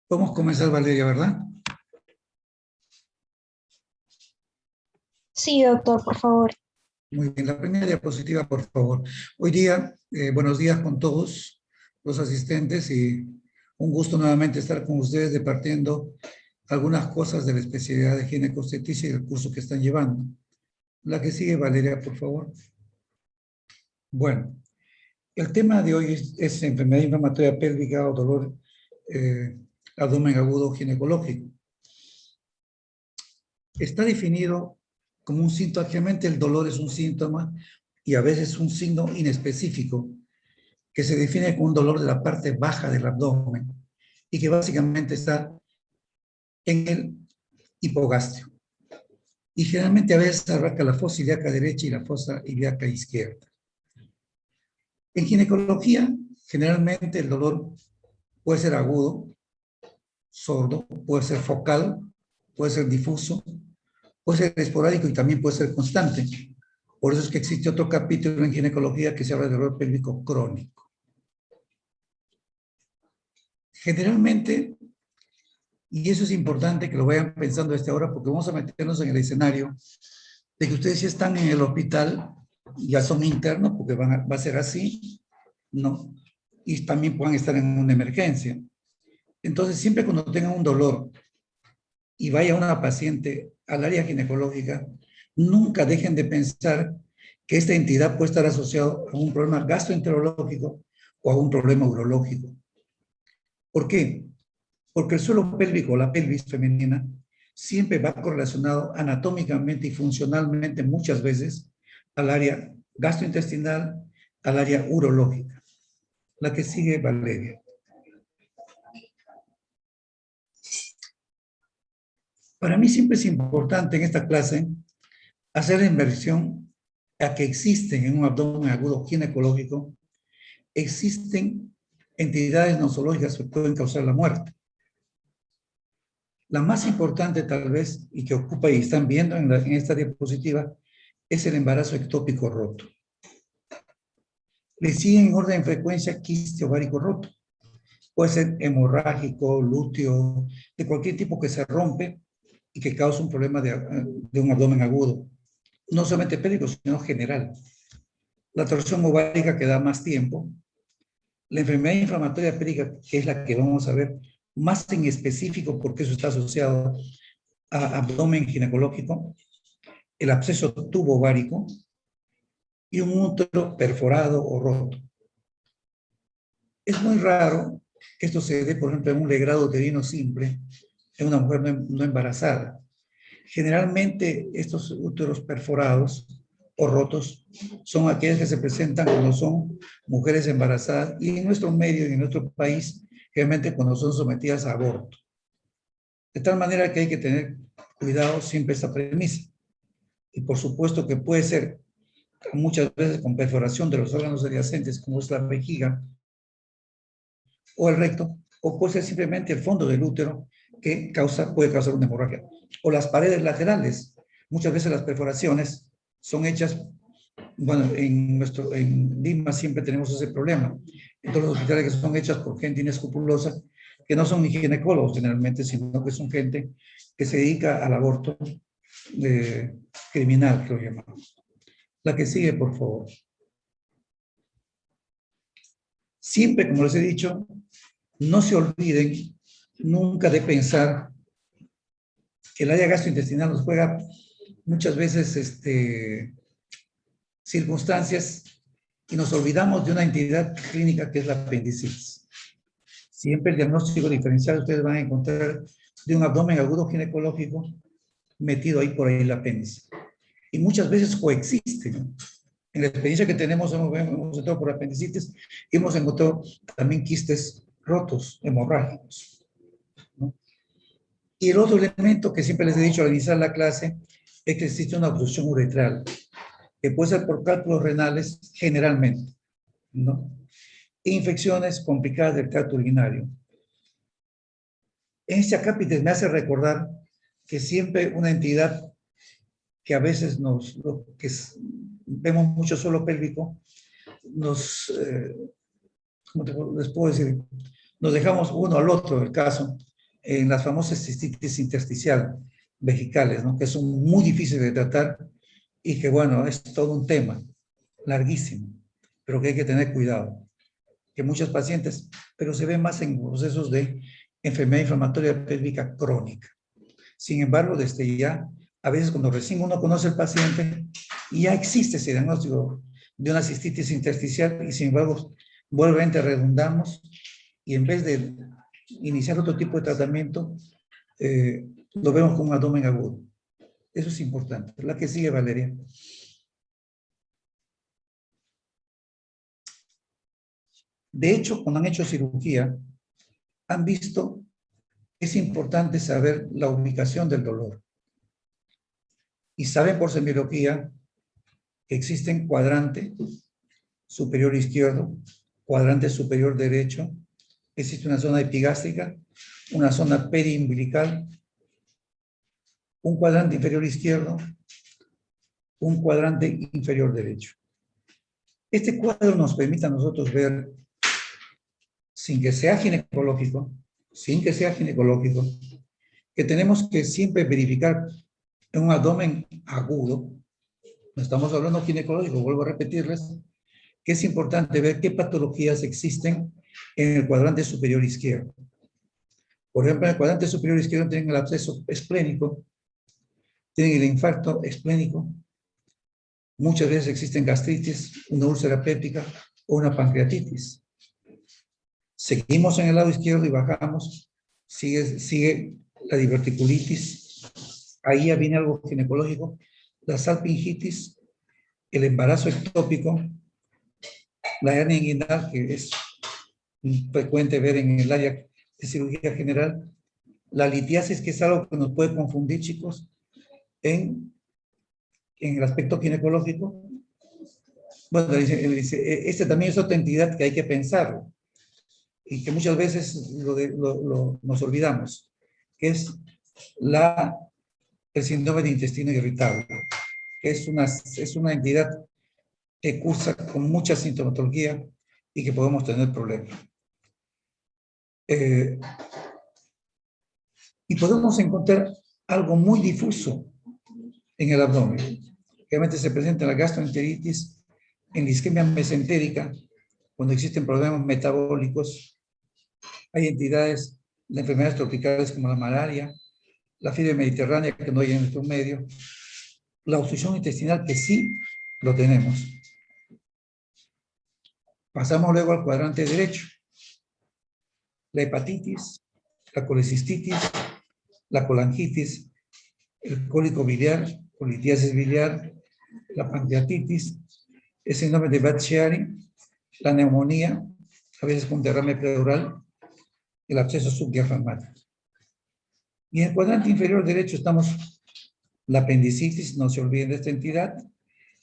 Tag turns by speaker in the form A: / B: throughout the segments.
A: Podemos comenzar, Valeria, ¿verdad?
B: Sí, doctor, por favor.
A: Muy bien, la primera diapositiva, por favor. Hoy día, buenos días con todos los asistentes y un gusto nuevamente estar con ustedes departiendo algunas cosas de la especialidad de ginecobstetricia y del curso que están llevando. La que sigue, Valeria, por favor. Bueno, el tema de hoy es enfermedad inflamatoria pélvica o dolor abdomen agudo ginecológico. Está definido como un síntoma, actualmente el dolor es un síntoma y a veces un signo inespecífico que se define como un dolor de la parte baja del abdomen y que básicamente está en el hipogastrio. Y generalmente a veces abarca la fosa ilíaca derecha y la fosa ilíaca izquierda. En ginecología, generalmente el dolor puede ser agudo, sordo, puede ser focal, puede ser difuso, puede ser esporádico y también puede ser constante. Por eso es que existe otro capítulo en ginecología que se habla de dolor pélvico crónico. Generalmente, y eso es importante que lo vayan pensando desde ahora porque vamos a meternos en el escenario de que ustedes ya están en el hospital, ya son internos porque va a ser así, ¿no? Y también puedan estar en una emergencia. Entonces, siempre cuando tengan un dolor y vaya una paciente al área ginecológica, nunca dejen de pensar que esta entidad puede estar asociada a un problema gastroenterológico o a un problema urológico. ¿Por qué? Porque el suelo pélvico, la pelvis femenina, siempre va correlacionado anatómicamente y funcionalmente muchas veces al área gastrointestinal, al área urológica. La que sigue, Valeria. Para mí siempre es importante en esta clase hacer la inversión a que existen en un abdomen agudo ginecológico, existen entidades nosológicas que pueden causar la muerte. La más importante tal vez, y que ocupa y están viendo en esta diapositiva, es el embarazo ectópico roto. Le siguen en orden de frecuencia quiste ovárico roto. Puede ser hemorrágico, lúteo, de cualquier tipo que se rompe y que causa un problema de un abdomen agudo. No solamente pélvico, sino general. La torsión ovárica que da más tiempo. La enfermedad inflamatoria pélvica, que es la que vamos a ver más en específico porque eso está asociado a abdomen ginecológico, el absceso tubo ovárico y un útero perforado o roto. Es muy raro que esto se dé, por ejemplo, en un legrado uterino simple, en una mujer no embarazada. Generalmente estos úteros perforados o rotos son aquellos que se presentan cuando son mujeres embarazadas y en nuestro medio y en nuestro país, generalmente cuando son sometidas a aborto. De tal manera que hay que tener cuidado siempre esta premisa. Y por supuesto que puede ser muchas veces con perforación de los órganos adyacentes, como es la vejiga o el recto, o puede ser simplemente el fondo del útero que puede causar una hemorragia. O las paredes laterales. Muchas veces las perforaciones son hechas, bueno, en Lima siempre tenemos ese problema. En todos los hospitales que son hechas por gente inescrupulosa, que no son ni ginecólogos generalmente, sino que son gente que se dedica al aborto criminal, que lo llamamos. La que sigue, por favor. Siempre, como les he dicho, no se olviden nunca de pensar que el área gastrointestinal nos juega muchas veces circunstancias y nos olvidamos de una entidad clínica que es la apendicitis. Siempre el diagnóstico diferencial ustedes van a encontrar de un abdomen agudo ginecológico metido ahí por ahí el apéndice. Y muchas veces coexisten, ¿no? En la experiencia que tenemos hemos entrado por apendicitis y hemos encontrado también quistes rotos, hemorrágicos, ¿no? Y el otro elemento que siempre les he dicho al iniciar la clase es que existe una obstrucción uretral, que puede ser por cálculos renales generalmente, ¿no? E infecciones complicadas del tracto urinario. En este acápite me hace recordar que siempre una entidad que a veces vemos mucho suelo pélvico, ¿cómo les puedo decir? Nos dejamos uno al otro el caso, en las famosas cistitis intersticial vesicales, ¿no? Que son muy difíciles de tratar y que, bueno, es todo un tema larguísimo, pero que hay que tener cuidado. Que muchos pacientes, pero se ve más en procesos de enfermedad inflamatoria pélvica crónica. Sin embargo, desde ya, a veces cuando recién uno conoce al paciente, ya existe ese diagnóstico de una cistitis intersticial y sin embargo, vuelvamente redundamos y en vez de iniciar otro tipo de tratamiento, lo vemos como un abdomen agudo. Eso es importante. La que sigue, Valeria. De hecho, cuando han hecho cirugía, han visto que es importante saber la ubicación del dolor. Y saben por semiología que existen cuadrante superior izquierdo, cuadrante superior derecho, existe una zona epigástrica, una zona periumbilical, un cuadrante inferior izquierdo, un cuadrante inferior derecho. Este cuadro nos permite a nosotros ver, sin que sea ginecológico, que tenemos que siempre verificar en un abdomen agudo, no estamos hablando ginecológico, vuelvo a repetirles, que es importante ver qué patologías existen en el cuadrante superior izquierdo. Por ejemplo, en el cuadrante superior izquierdo tienen el absceso esplénico, tienen el infarto esplénico, muchas veces existen gastritis, una úlcera péptica o una pancreatitis. Seguimos en el lado izquierdo y bajamos, sigue la diverticulitis, ahí ya viene algo ginecológico, la salpingitis, el embarazo ectópico, la hernia inguinal, que es frecuente ver en el área de cirugía general, la litiasis, que es algo que nos puede confundir, chicos, en el aspecto ginecológico. Bueno, este también es otra entidad que hay que pensar y que muchas veces nos olvidamos, que es el síndrome de intestino irritable, que es una entidad que cursa con mucha sintomatología y que podemos tener problemas. Y podemos encontrar algo muy difuso en el abdomen. Realmente se presenta la gastroenteritis, en la isquemia mesentérica, cuando existen problemas metabólicos. Hay entidades de enfermedades tropicales como la malaria, la fiebre mediterránea que no hay en nuestro medio, la obstrucción intestinal que sí lo tenemos. Pasamos luego al cuadrante derecho. La hepatitis, la colecistitis, la colangitis, el cólico biliar, colitiasis biliar, la pancreatitis, el síndrome de Bad-Chiari, la neumonía, a veces con derrame pleural, el absceso subdiafragmático. Y en el cuadrante inferior derecho estamos la apendicitis, no se olviden de esta entidad,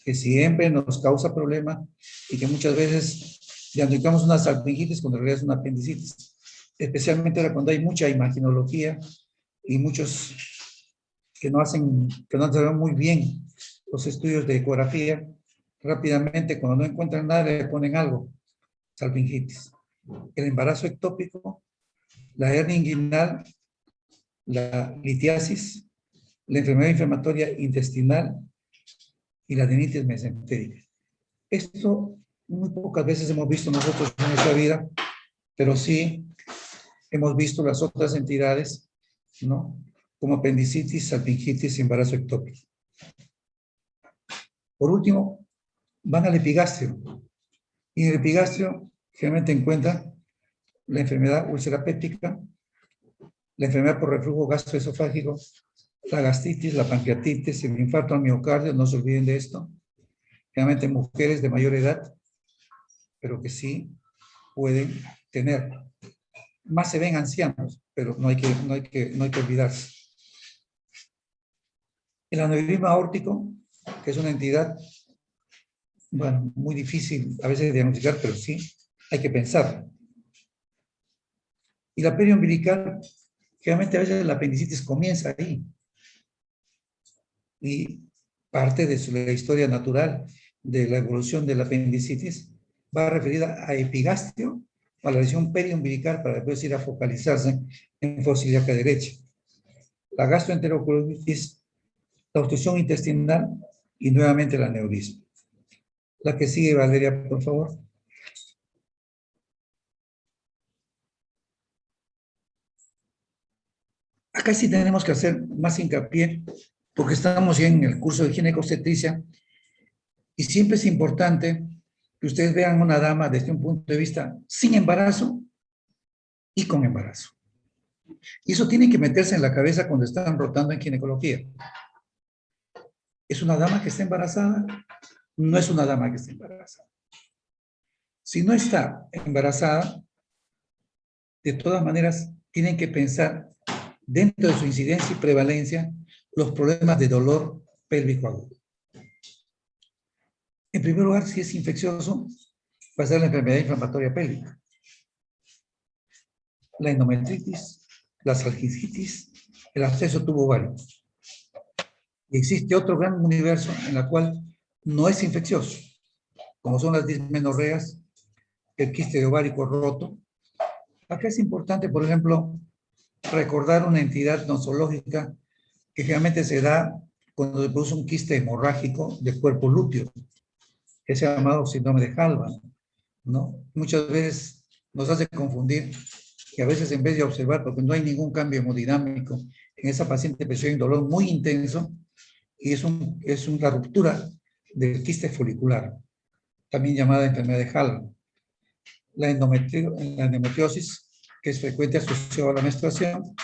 A: que siempre nos causa problema y que muchas veces diagnosticamos una salpingitis cuando en realidad es una apendicitis. Especialmente ahora cuando hay mucha imaginología y muchos que no han sabido muy bien los estudios de ecografía, rápidamente cuando no encuentran nada le ponen algo, salpingitis. El embarazo ectópico, la hernia inguinal, la litiasis, la enfermedad inflamatoria intestinal y la adenitis mesentérica. Esto muy pocas veces hemos visto nosotros en nuestra vida, pero sí hemos visto las otras entidades, ¿no? Como apendicitis, salpingitis y embarazo ectópico. Por último, van al epigastrio. Y en el epigastrio generalmente encuentran la enfermedad úlcera péptica, la enfermedad por reflujo gastroesofágico, la gastritis, la pancreatitis, el infarto al miocardio, no se olviden de esto. Generalmente mujeres de mayor edad, pero que sí pueden tener. Más se ven ancianos, pero no hay que olvidarse. El aneurisma aórtico, que es una entidad, bueno, muy difícil a veces de diagnosticar, pero sí hay que pensar. Y la periumbilical, generalmente a veces la apendicitis comienza ahí. Y parte de la historia natural de la evolución de la apendicitis va referida a epigastrio a la lesión periumbilical para después ir a focalizarse en fosa ilíaca derecha. La gastroenterocolitis, la obstrucción intestinal y nuevamente el aneurisma. La que sigue, Valeria, por favor. Acá sí tenemos que hacer más hincapié porque estamos ya en el curso de ginecobstetricia y siempre es importante que ustedes vean una dama desde un punto de vista sin embarazo y con embarazo. Y eso tiene que meterse en la cabeza cuando están rotando en ginecología. ¿Es una dama que está embarazada? No es una dama que está embarazada. Si no está embarazada, de todas maneras, tienen que pensar dentro de su incidencia y prevalencia los problemas de dolor pélvico agudo. En primer lugar, si es infeccioso, va a ser la enfermedad inflamatoria pélvica, la endometritis, la salpingitis, el absceso tubo-ovario. Y existe otro gran universo en el cual no es infeccioso, como son las dismenorreas, el quiste ovárico roto. Acá es importante, por ejemplo, recordar una entidad nosológica que generalmente se da cuando se produce un quiste hemorrágico del cuerpo lúteo, que es llamado síndrome de Halban, ¿no? Muchas veces nos hace confundir que a veces en vez de observar, porque no hay ningún cambio hemodinámico en esa paciente, pero hay un dolor muy intenso y es una ruptura del quiste folicular, también llamada enfermedad de Halban. La endometriosis, que es frecuente asociada a la menstruación.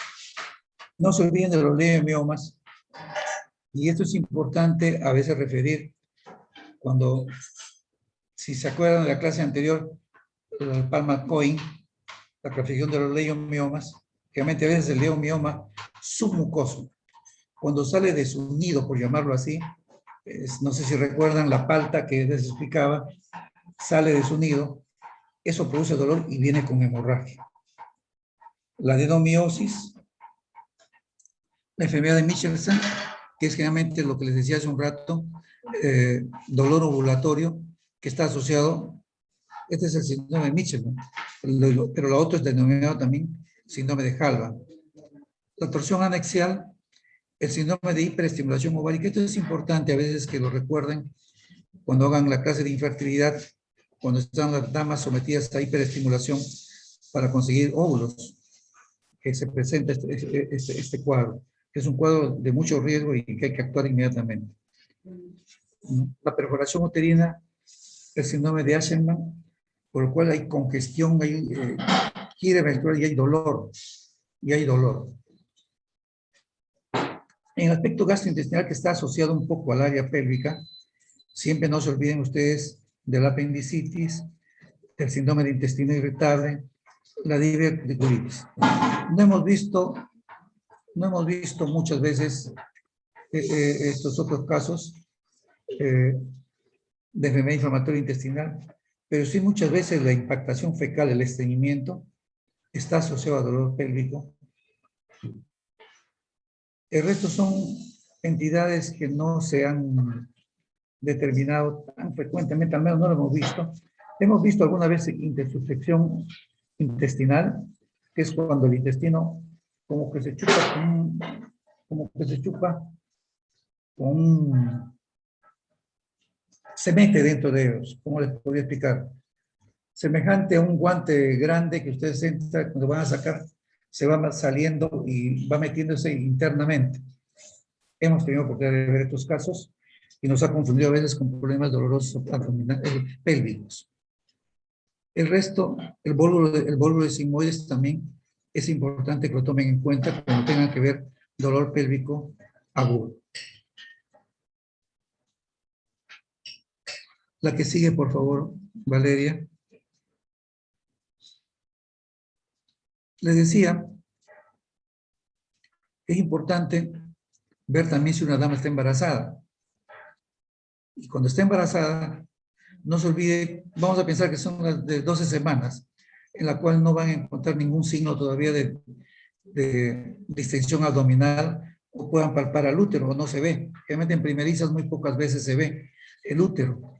A: No se olviden de los leiomiomas, y esto es importante a veces referir cuando, si se acuerdan de la clase anterior, el Palmer-Cohen, la clasificación de los leiomiomas, realmente a veces el leiomioma submucoso, cuando sale de su nido, por llamarlo así, no sé si recuerdan la palta que les explicaba, sale de su nido, eso produce dolor y viene con hemorragia. La adenomiosis, la enfermedad de Michelson, que es generalmente lo que les decía hace un rato, dolor ovulatorio, que está asociado, este es el síndrome de Michelson, pero la otra es denominado también síndrome de Halban. La torsión anexial, el síndrome de hiperestimulación ovárica, esto es importante a veces que lo recuerden cuando hagan la clase de infertilidad, cuando están las damas sometidas a hiperestimulación para conseguir óvulos, que se presenta este cuadro, que es un cuadro de mucho riesgo y que hay que actuar inmediatamente. La perforación uterina, el síndrome de Asherman, por el cual hay congestión, hay quiere menstruar y hay dolor. En el aspecto gastrointestinal, que está asociado un poco al área pélvica, siempre no se olviden ustedes de la apendicitis, del síndrome de intestino irritable, la diverticulitis. No hemos visto muchas veces estos otros casos de enfermedad inflamatoria intestinal, pero sí muchas veces la impactación fecal, el estreñimiento, está asociado a dolor pélvico. El resto son entidades que no se han determinado tan frecuentemente, al menos no lo hemos visto. Hemos visto alguna vez intersubsección intestinal, que es cuando el intestino como que se chupa se mete dentro de ellos, ¿cómo les podría explicar? Semejante a un guante grande que ustedes entran, cuando van a sacar, se va saliendo y va metiéndose internamente. Hemos tenido oportunidad de ver estos casos y nos ha confundido a veces con problemas dolorosos pélvicos. El resto, el bólvulo de sigmoides también es importante que lo tomen en cuenta cuando tengan que ver dolor pélvico agudo. La que sigue, por favor, Valeria. Les decía, es importante ver también si una dama está embarazada. Y cuando está embarazada, no se olvide, vamos a pensar que son las de 12 semanas, en la cual no van a encontrar ningún signo todavía de distensión abdominal o puedan palpar al útero, o no se ve. Realmente en primerizas muy pocas veces se ve el útero.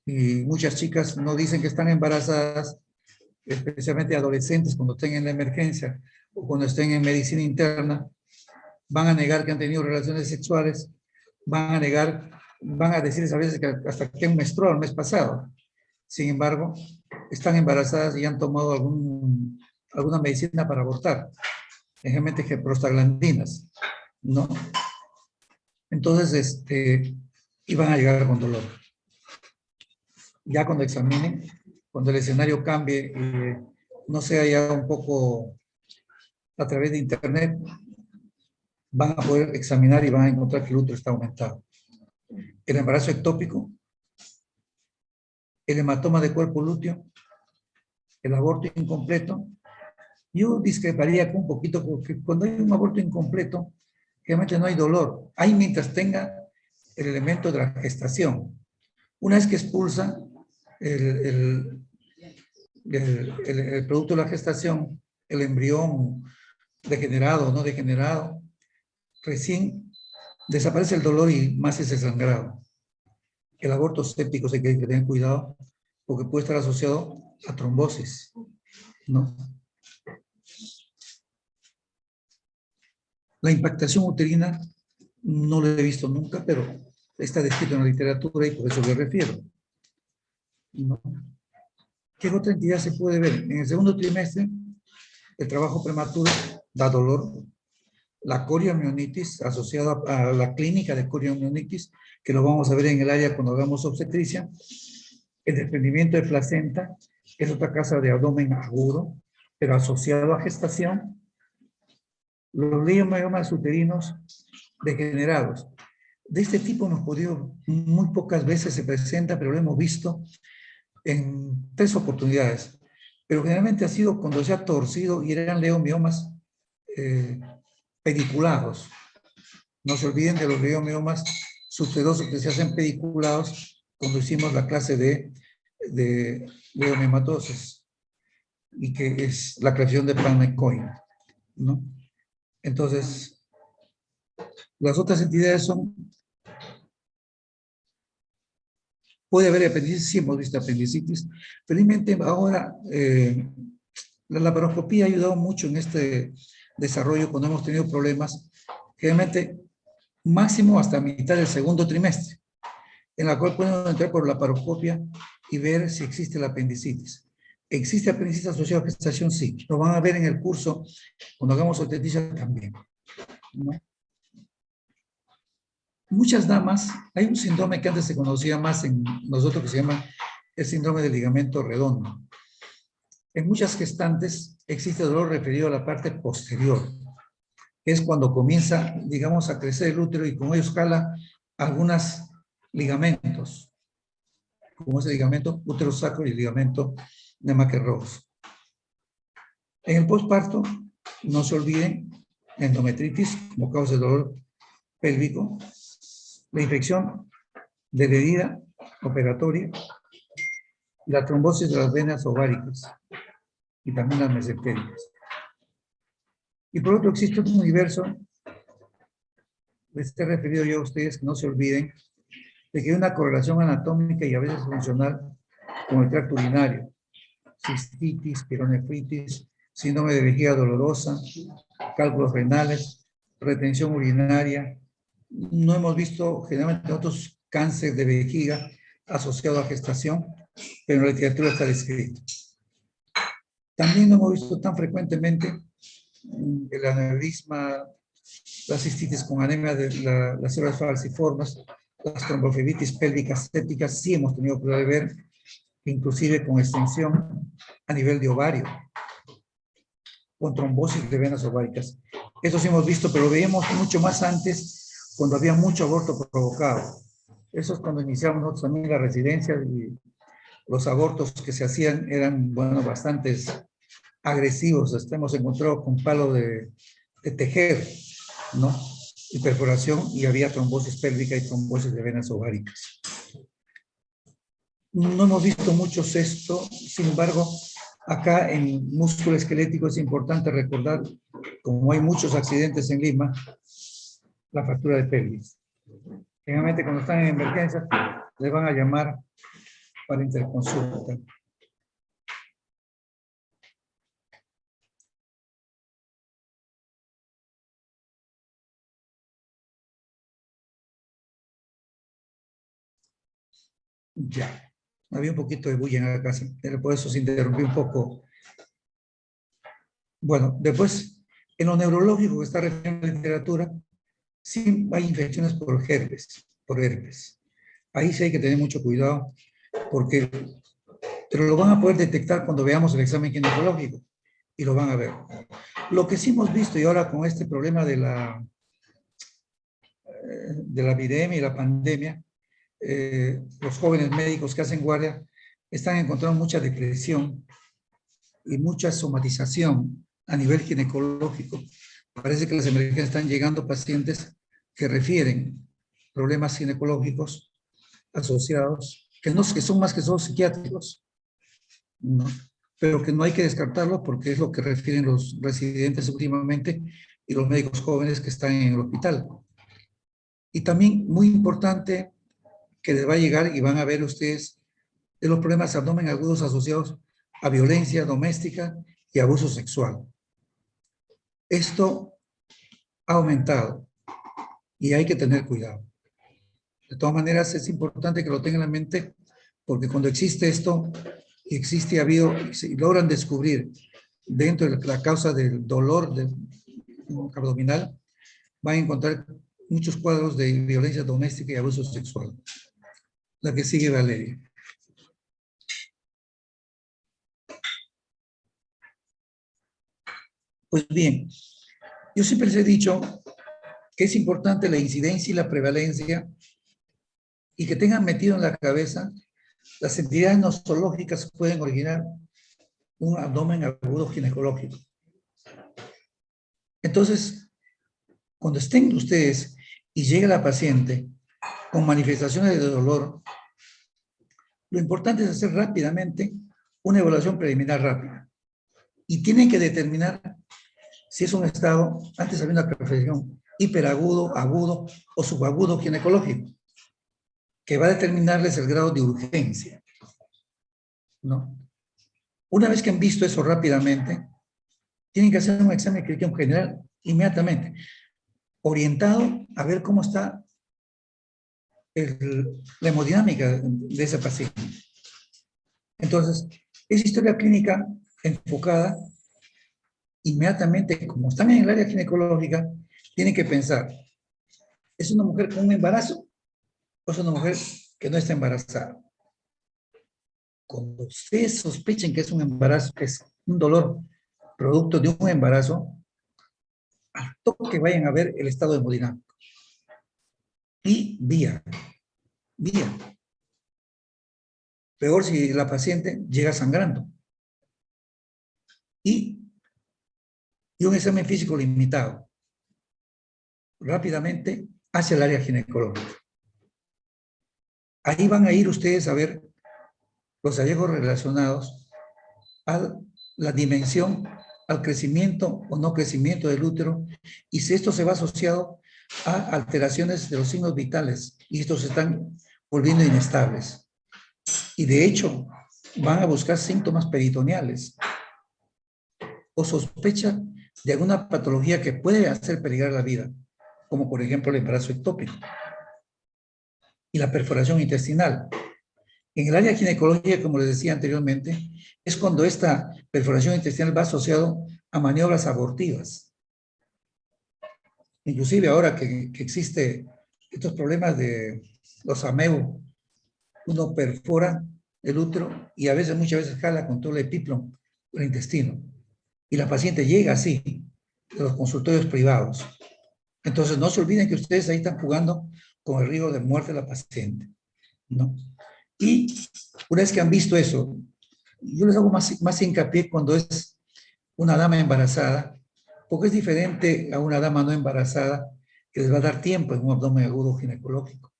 A: Y muchas chicas no dicen que están embarazadas especialmente adolescentes cuando estén en la emergencia o cuando estén en medicina interna, van a negar que han tenido relaciones sexuales, van a decirles a veces que hasta que han menstruado el mes pasado. Sin embargo, están embarazadas y han tomado alguna medicina para abortar, ejemplo, que prostaglandinas, ¿no? Entonces, iban a llegar con dolor. Ya cuando examinen, cuando el escenario cambie, no sea ya un poco a través de internet, van a poder examinar y van a encontrar que el útero está aumentado. El embarazo ectópico, el hematoma de cuerpo lúteo, el aborto incompleto. Yo discreparía un poquito porque cuando hay un aborto incompleto, realmente no hay dolor. Hay mientras tenga el elemento de la gestación. Una vez que expulsa el producto de la gestación, el embrión degenerado o no degenerado, recién desaparece el dolor y más ese sangrado. El aborto séptico se tiene que tener cuidado porque puede estar asociado a trombosis, ¿no? La impactación uterina no lo he visto nunca, pero está descrito en la literatura y por eso me refiero, ¿no? ¿Qué otra entidad se puede ver? En el segundo trimestre, el trabajo prematuro da dolor. La coriomionitis, asociada a la clínica de coriomionitis, que lo vamos a ver en el área cuando hagamos obstetricia. El desprendimiento de placenta es otra causa de abdomen agudo, pero asociado a gestación. Los leiomiomas uterinos degenerados. De este tipo hemos podido, muy pocas veces se presenta, pero lo hemos visto en 3 oportunidades. Pero generalmente ha sido cuando se ha torcido y eran leiomiomas pediculados. No se olviden de los leiomiomas subsedosos que se hacen pediculados cuando hicimos la clase de leiomiomatosis y que es la creación de Pannekoin, ¿no? Entonces, las otras entidades son, puede haber apendicitis, sí hemos visto apendicitis. Felizmente ahora la laparoscopía ha ayudado mucho en este desarrollo cuando hemos tenido problemas, generalmente máximo hasta mitad del segundo trimestre, en la cual podemos entrar por laparoscopia y ver si existe la apendicitis. ¿Existe apendicitis asociada a gestación? Sí. Lo van a ver en el curso cuando hagamos obstetricia también, ¿no? Muchas damas, hay un síndrome que antes se conocía más en nosotros que se llama el síndrome del ligamento redondo. En muchas gestantes existe dolor referido a la parte posterior, que es cuando comienza, digamos, a crecer el útero y con ello escala algunos ligamentos, como es el ligamento útero sacro y el ligamento de Maquerros. En el posparto, no se olviden, endometritis como causa de dolor pélvico, la infección de la herida operatoria, la trombosis de las venas ováricas y también las mesentéricas. Y por otro, existe un universo, les he referido yo a ustedes, que no se olviden, de que hay una correlación anatómica y a veces funcional con el tracto urinario, cistitis, pielonefritis, síndrome de vejiga dolorosa, cálculos renales, retención urinaria. No hemos visto generalmente otros cánceres de vejiga asociados a gestación, pero en la literatura está descrito. También no hemos visto tan frecuentemente el aneurisma, la cistitis con anemia de las células falciformes, las tromboflebitis pélvicas sépticas, sí hemos tenido prueba de ver, inclusive con extensión a nivel de ovario, con trombosis de venas ováricas. Eso sí hemos visto, pero lo veíamos mucho más antes, cuando había mucho aborto provocado. Eso es cuando iniciamos nosotros también la residencia y los abortos que se hacían eran, bueno, bastantes agresivos. Hemos encontrado con palo de tejer, ¿no? Y perforación, y había trombosis pélvica y trombosis de venas ováricas. No hemos visto mucho esto, sin embargo, acá en músculo esquelético es importante recordar, como hay muchos accidentes en Lima, la fractura de pelvis. Generalmente cuando están en emergencia, les van a llamar para interconsulta. Ya. Había un poquito de bulla en la casa. Por eso se interrumpió un poco. Bueno, después, en lo neurológico que está refiriendo la literatura, sí hay infecciones por herpes, por herpes. Ahí sí hay que tener mucho cuidado porque pero lo van a poder detectar cuando veamos el examen ginecológico y lo van a ver. Lo que sí hemos visto y ahora con este problema de la epidemia y la pandemia, los jóvenes médicos que hacen guardia están encontrando mucha depresión y mucha somatización a nivel ginecológico. Parece que las emergencias están llegando pacientes que refieren problemas ginecológicos asociados, que son más que solo psiquiátricos, ¿no? Pero que no hay que descartarlo porque es lo que refieren los residentes últimamente y los médicos jóvenes que están en el hospital. Y también muy importante que les va a llegar y van a ver ustedes de los problemas de abdomen agudos asociados a violencia doméstica y abuso sexual. Esto ha aumentado y hay que tener cuidado. De todas maneras, es importante que lo tengan en mente porque cuando existe esto, existe, ha habido, y logran descubrir dentro de la causa del dolor abdominal, van a encontrar muchos cuadros de violencia doméstica y abuso sexual. La que sigue, Valeria. Pues bien, yo siempre les he dicho que es importante la incidencia y la prevalencia y que tengan metido en la cabeza las entidades nosológicas que pueden originar un abdomen agudo ginecológico. Entonces, cuando estén ustedes y llegue la paciente con manifestaciones de dolor, lo importante es hacer rápidamente una evaluación preliminar rápida. Y tienen que determinar si es un estado, antes había una perfección hiperagudo, agudo o subagudo ginecológico, que va a determinarles el grado de urgencia, ¿no? Una vez que han visto eso rápidamente, tienen que hacer un examen clínico general inmediatamente, orientado a ver cómo está la hemodinámica de ese paciente. Entonces, esa historia clínica enfocada, inmediatamente, como están en el área ginecológica, tienen que pensar, ¿es una mujer con un embarazo o es una mujer que no está embarazada? Cuando ustedes sospechen que es un embarazo, que es un dolor producto de un embarazo, al toque vayan a ver el estado hemodinámico. Y vía. Peor si la paciente llega sangrando. Y un examen físico limitado. Rápidamente hacia el área ginecológica. Ahí van a ir ustedes a ver los hallazgos relacionados a la dimensión, al crecimiento o no crecimiento del útero, y si esto se va asociado a alteraciones de los signos vitales, y estos se están volviendo inestables. Y de hecho, van a buscar síntomas peritoneales o sospecha de alguna patología que puede hacer peligrar la vida, como por ejemplo el embarazo ectópico y la perforación intestinal. En el área ginecológica, como les decía anteriormente, es cuando esta perforación intestinal va asociado a maniobras abortivas. Inclusive ahora que existe estos problemas de los AMEU, uno perfora el útero y a veces, muchas veces jala con todo el epíplomo del intestino. Y la paciente llega así de los consultorios privados. Entonces no se olviden que ustedes ahí están jugando con el riesgo de muerte de la paciente, ¿no? Y una vez que han visto eso, yo les hago más hincapié cuando es una dama embarazada, porque es diferente a una dama no embarazada que les va a dar tiempo en un abdomen agudo ginecológico,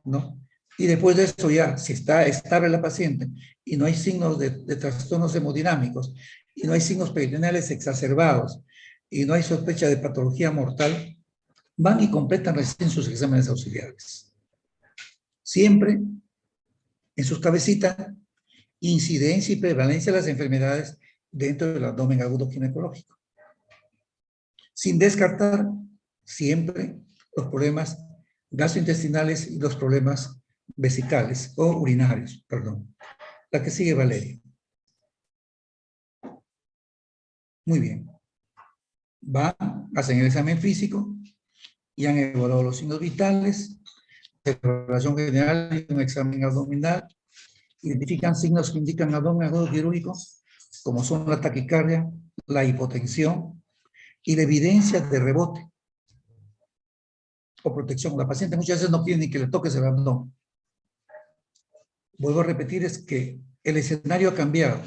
A: ¿no? Y después de eso ya, si está estable la paciente y no hay signos de trastornos hemodinámicos y no hay signos peritoneales exacerbados y no hay sospecha de patología mortal, van y completan recién sus exámenes auxiliares. Siempre en sus cabecitas, incidencia y prevalencia de las enfermedades dentro del abdomen agudo ginecológico. Sin descartar siempre los problemas gastrointestinales y los problemas vesicales o urinarios, perdón. La que sigue, Valeria. Muy bien. Van, hacen el examen físico y han evaluado los signos vitales, evaluación general y un examen abdominal. Identifican signos que indican abdomen agudo quirúrgico, como son la taquicardia, la hipotensión y la evidencia de rebote o protección. La paciente muchas veces no quiere ni que le toques el abdomen. Vuelvo a repetir, es que el escenario ha cambiado.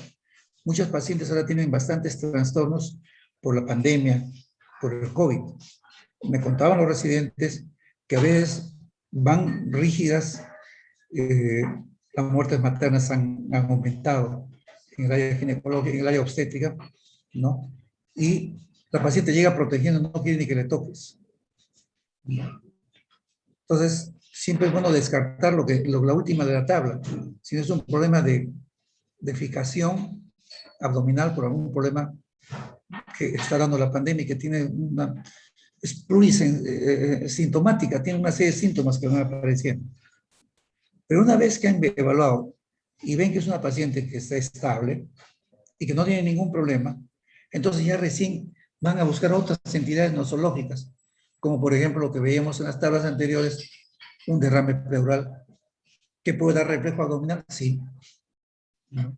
A: Muchas pacientes ahora tienen bastantes trastornos por la pandemia, por el COVID. Me contaban los residentes que a veces van rígidas, las muertes maternas han aumentado en el área ginecológica, en el área obstétrica, ¿no? Y la paciente llega protegiendo, no quiere ni que le toques. Entonces, siempre es bueno descartar la última de la tabla. Si no es un problema de fijación abdominal por algún problema que está dando la pandemia y que tiene es plurisintomática, tiene una serie de síntomas que van apareciendo. Pero una vez que han evaluado y ven que es una paciente que está estable y que no tiene ningún problema, entonces ya recién van a buscar otras entidades nosológicas, como por ejemplo lo que veíamos en las tablas anteriores, un derrame pleural, que puede dar reflejo abdominal, sí. ¿No?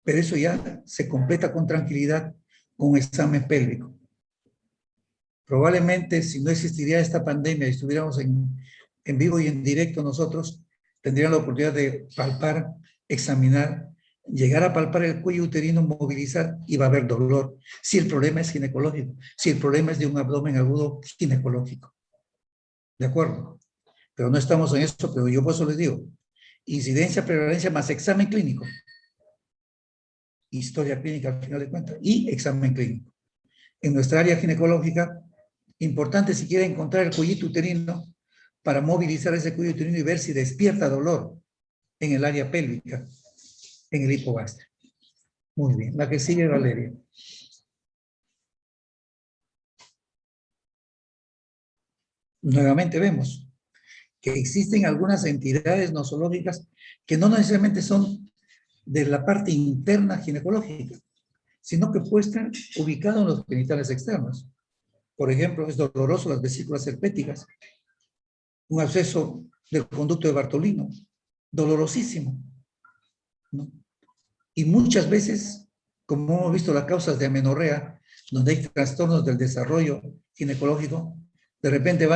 A: Pero eso ya se completa con tranquilidad con un examen pélvico. Probablemente si no existiría esta pandemia y estuviéramos en vivo y en directo nosotros, tendrían la oportunidad de palpar, examinar, llegar a palpar el cuello uterino, movilizar y va a haber dolor. Si el problema es ginecológico, si el problema es de un abdomen agudo ginecológico. ¿De acuerdo? Pero no estamos en eso, pero yo por eso les digo, incidencia, prevalencia más examen clínico. Historia clínica al final de cuentas y examen clínico. En nuestra área ginecológica, importante si quiere encontrar el cuellito uterino para movilizar ese cuello uterino y ver si despierta dolor en el área pélvica, en el hipogástrico. Muy bien, la que sigue, Valeria. Nuevamente vemos que existen algunas entidades nosológicas que no necesariamente son de la parte interna ginecológica, sino que puede estar ubicado en los genitales externos. Por ejemplo, es doloroso las vesículas herpéticas, un absceso del conducto de Bartolino, dolorosísimo, ¿no? Y muchas veces, como hemos visto las causas de amenorrea, donde hay trastornos del desarrollo ginecológico, de repente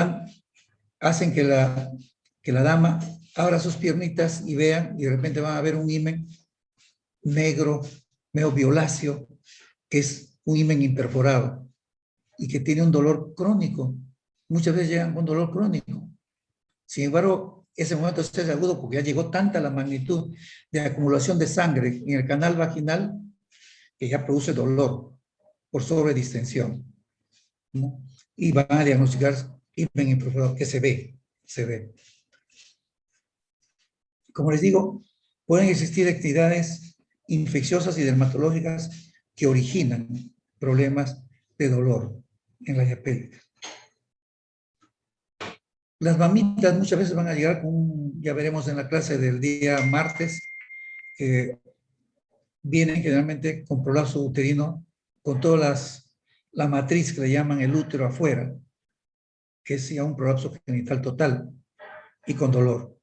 A: hacen que la dama abra sus piernitas y vean, y de repente van a ver un himen negro, medio violáceo, que es un himen imperforado y que tiene un dolor crónico. Muchas veces llegan con dolor crónico. Sin embargo, ese momento es agudo porque ya llegó tanta la magnitud de acumulación de sangre en el canal vaginal que ya produce dolor por sobredistensión, ¿no? Y van a diagnosticar himen imperforado, que se ve. Como les digo, pueden existir actividades infecciosas y dermatológicas que originan problemas de dolor en la área pélvica. Las mamitas muchas veces van a llegar ya veremos en la clase del día martes, vienen generalmente con prolapso uterino, con todas la matriz que le llaman el útero afuera, que es ya un prolapso genital total y con dolor.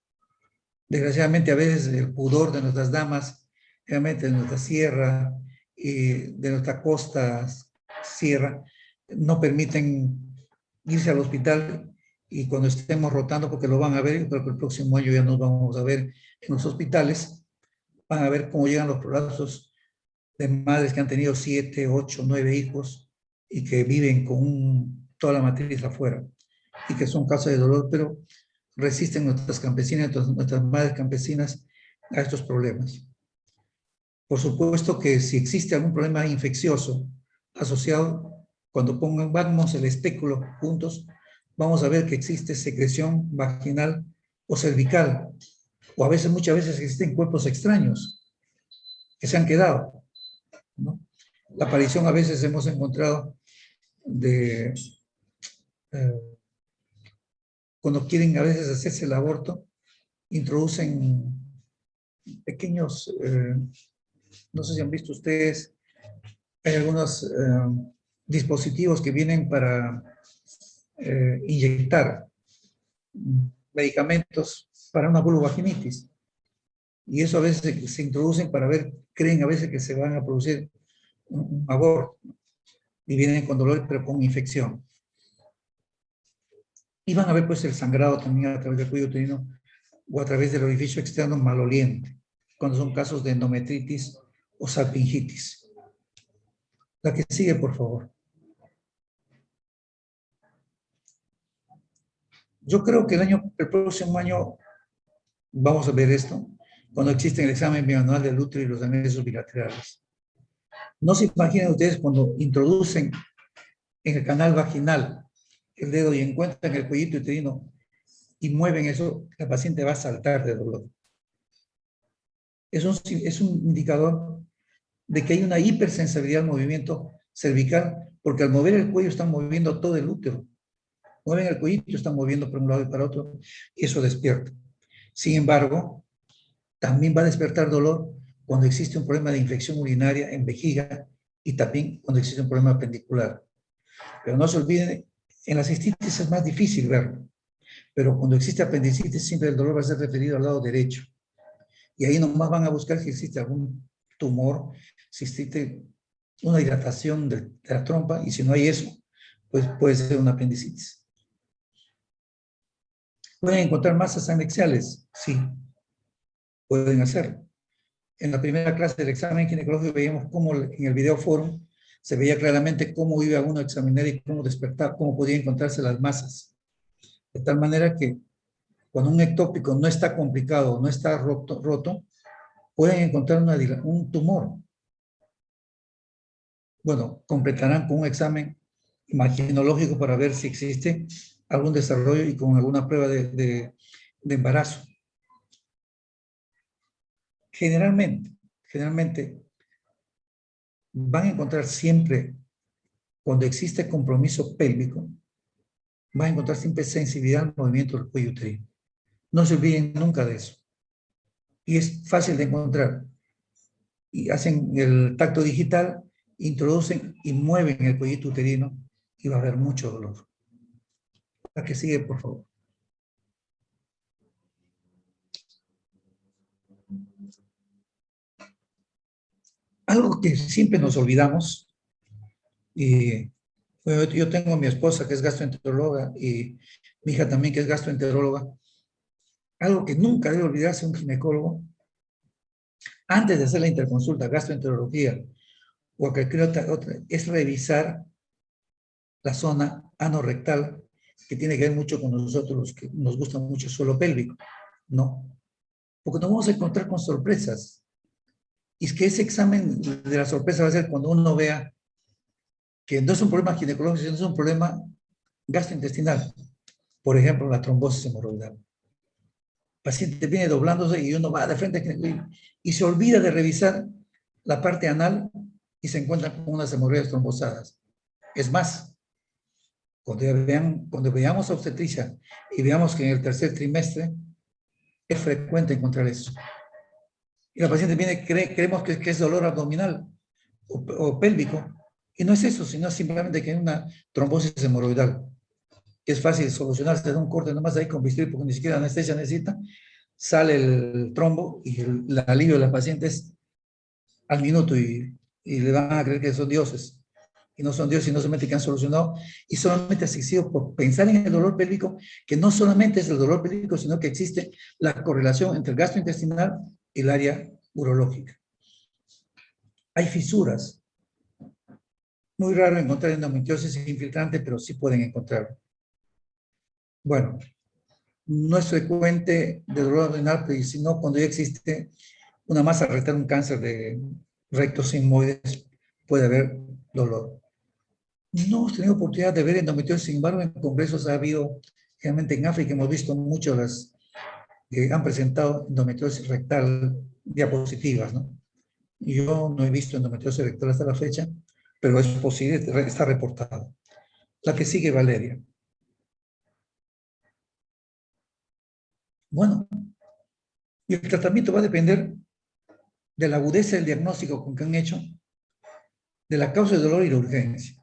A: Desgraciadamente a veces el pudor de nuestras damas, realmente de nuestra sierra y de nuestra costa sierra, no permiten irse al hospital y cuando estemos rotando, porque lo van a ver, creo que el próximo año ya nos vamos a ver en los hospitales, van a ver cómo llegan los prolapsos de madres que han tenido 7, 8, 9 hijos y que viven con toda la matriz afuera y que son causas de dolor, pero resisten nuestras campesinas, nuestras madres campesinas a estos problemas. Por supuesto que si existe algún problema infeccioso asociado, cuando vamos el espéculo juntos, vamos a ver que existe secreción vaginal o cervical, o a veces, muchas veces existen cuerpos extraños que se han quedado, ¿no? La aparición a veces hemos encontrado cuando quieren a veces hacerse el aborto, introducen pequeños, no sé si han visto ustedes, hay algunos dispositivos que vienen para inyectar medicamentos para una vulvovaginitis. Y eso a veces se introducen para ver, creen a veces que se van a producir un aborto y vienen con dolor pero con infección. Y van a ver pues el sangrado también a través del cuello uterino o a través del orificio externo maloliente, cuando son casos de endometritis o salpingitis. La que sigue, por favor. Yo creo que el próximo año vamos a ver esto, cuando existe el examen bianual del útero y los anexos bilaterales. No se imaginen ustedes cuando introducen en el canal vaginal el dedo y encuentran el cuellito uterino y mueven eso, la paciente va a saltar de dolor. Es un indicador de que hay una hipersensibilidad al movimiento cervical, porque al mover el cuello están moviendo todo el útero. Mueven el cuellito, están moviendo para un lado y para otro, y eso despierta. Sin embargo, también va a despertar dolor cuando existe un problema de infección urinaria en vejiga y también cuando existe un problema apendicular. Pero no se olviden, en la cistitis es más difícil verlo, pero cuando existe apendicitis siempre el dolor va a ser referido al lado derecho. Y ahí nomás van a buscar si existe algún tumor, si existe una dilatación de la trompa, y si no hay eso, pues puede ser una apendicitis. ¿Pueden encontrar masas anexiales? Sí, pueden hacerlo. En la primera clase del examen ginecológico veíamos cómo en el video forum se veía claramente cómo iba uno a examinar y cómo despertar, cómo podía encontrarse las masas. De tal manera que cuando un ectópico no está complicado, no está roto, pueden encontrar un tumor. Bueno, completarán con un examen imaginológico para ver si existe algún desarrollo y con alguna prueba de embarazo. Generalmente, van a encontrar siempre, cuando existe compromiso pélvico, van a encontrar siempre sensibilidad al movimiento del cuello uterino. No se olviden nunca de eso. Y es fácil de encontrar. Y hacen el tacto digital, introducen y mueven el cuellito uterino y va a haber mucho dolor. La que sigue, por favor. Algo que siempre nos olvidamos, y bueno, yo tengo a mi esposa que es gastroenteróloga y mi hija también que es gastroenteróloga. Algo que nunca debe olvidarse un ginecólogo, antes de hacer la interconsulta, gastroenterología o cualquier otra, es revisar la zona anorrectal, que tiene que ver mucho con nosotros, los que nos gusta mucho el suelo pélvico, ¿no? Porque nos vamos a encontrar con sorpresas. Y es que ese examen de la sorpresa va a ser cuando uno vea que no es un problema ginecológico, sino es un problema gastrointestinal. Por ejemplo, la trombosis hemorroidal. El paciente viene doblándose y uno va de frente y se olvida de revisar la parte anal y se encuentra con unas hemorroides trombosadas. Es más, cuando veamos a obstetricia y veamos que en el tercer trimestre es frecuente encontrar eso. Y la paciente viene, creemos que es dolor abdominal o pélvico, y no es eso, sino simplemente que hay una trombosis hemorroidal, que es fácil solucionarse de un corte nomás ahí con bisturí, porque ni siquiera anestesia necesita, sale el trombo y el alivio de la paciente es al minuto y le van a creer que son dioses. Y no son dioses, sino solamente que han solucionado y solamente asistido por pensar en el dolor pélvico, que no solamente es el dolor pélvico, sino que existe la correlación entre el gastrointestinal y el área urológica. Hay fisuras. Muy raro encontrar endometriosis infiltrante, pero sí pueden encontrarlo. Bueno, no es frecuente de dolor abdominal, sino cuando ya existe una masa rectal, un cáncer de rectos sigmoides, puede haber dolor. No hemos tenido oportunidad de ver endometriosis, sin embargo, en congresos ha habido, generalmente en África, hemos visto muchas las que han presentado endometriosis rectal diapositivas, ¿no? Yo no he visto endometriosis rectal hasta la fecha, pero es posible, está reportado. La que sigue, Valeria. Bueno, Y el tratamiento va a depender de la agudeza del diagnóstico con que han hecho, de la causa del dolor y la urgencia.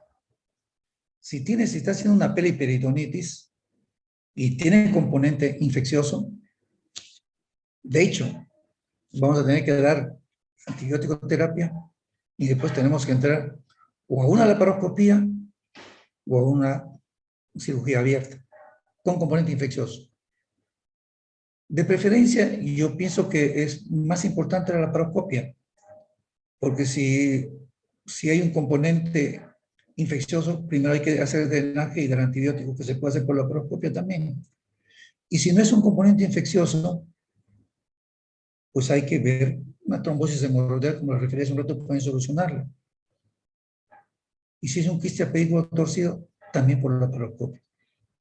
A: Si está haciendo una periperitonitis y tiene componente infeccioso, de hecho, vamos a tener que dar antibiótico terapia y después tenemos que entrar o a una laparoscopía o a una cirugía abierta con componente infeccioso. De preferencia, yo pienso que es más importante la laparoscopia, porque si hay un componente infeccioso, primero hay que hacer el drenaje y dar antibiótico, que se puede hacer por la laparoscopia también. Y si no es un componente infeccioso, pues hay que ver una trombosis hemorroidal, como la referí hace un rato, pueden solucionarla. Y si es un quiste apéndico torcido, también por la laparoscopia.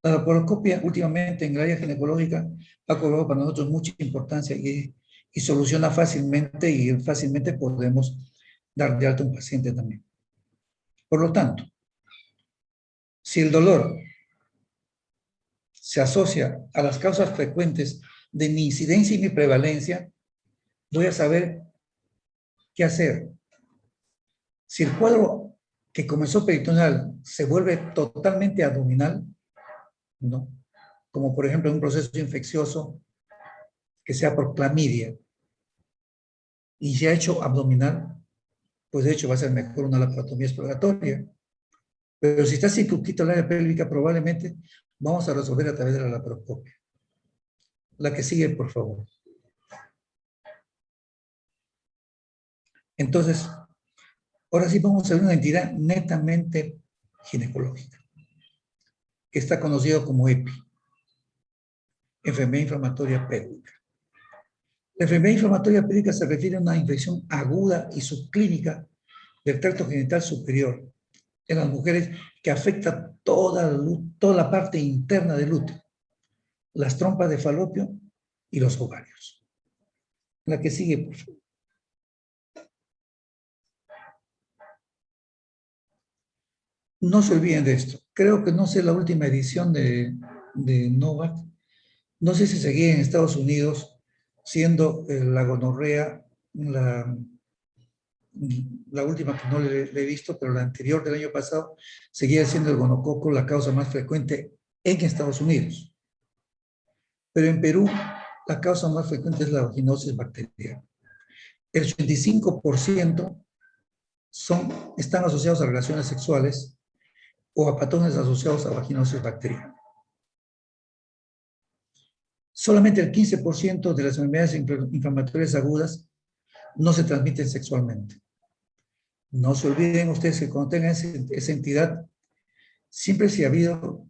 A: La laparoscopia últimamente en el área ginecológica ha cobrado para nosotros mucha importancia y soluciona fácilmente y fácilmente podemos dar de alta a un paciente también. Por lo tanto, si el dolor se asocia a las causas frecuentes de mi incidencia y mi prevalencia, voy a saber qué hacer. Si el cuadro que comenzó peritoneal se vuelve totalmente abdominal, ¿no? Como por ejemplo en un proceso infeccioso que sea por clamidia y se ha hecho abdominal, pues de hecho va a ser mejor una laparotomía exploratoria. Pero si está circunscrito al área pélvica, probablemente vamos a resolver a través de la laparoscopia. La que sigue, por favor. Entonces, ahora sí vamos a ver una entidad netamente ginecológica, que está conocido como EPI, enfermedad inflamatoria pélvica. La enfermedad inflamatoria pélvica se refiere a una infección aguda y subclínica del tracto genital superior en las mujeres que afecta toda la parte interna del útero, las trompas de falopio y los ovarios. La que sigue, por favor. No se olviden de esto. Creo que no sé la última edición de Novak. No sé si seguía en Estados Unidos siendo la gonorrea la última que no le he visto, pero la anterior del año pasado seguía siendo el gonococo la causa más frecuente en Estados Unidos. Pero en Perú la causa más frecuente es la vaginosis bacteriana. El 85% están asociados a relaciones sexuales o a patrones asociados a vaginosis bacteriana. Solamente el 15% de las enfermedades inflamatorias agudas no se transmiten sexualmente. No se olviden ustedes que cuando tengan esa entidad, siempre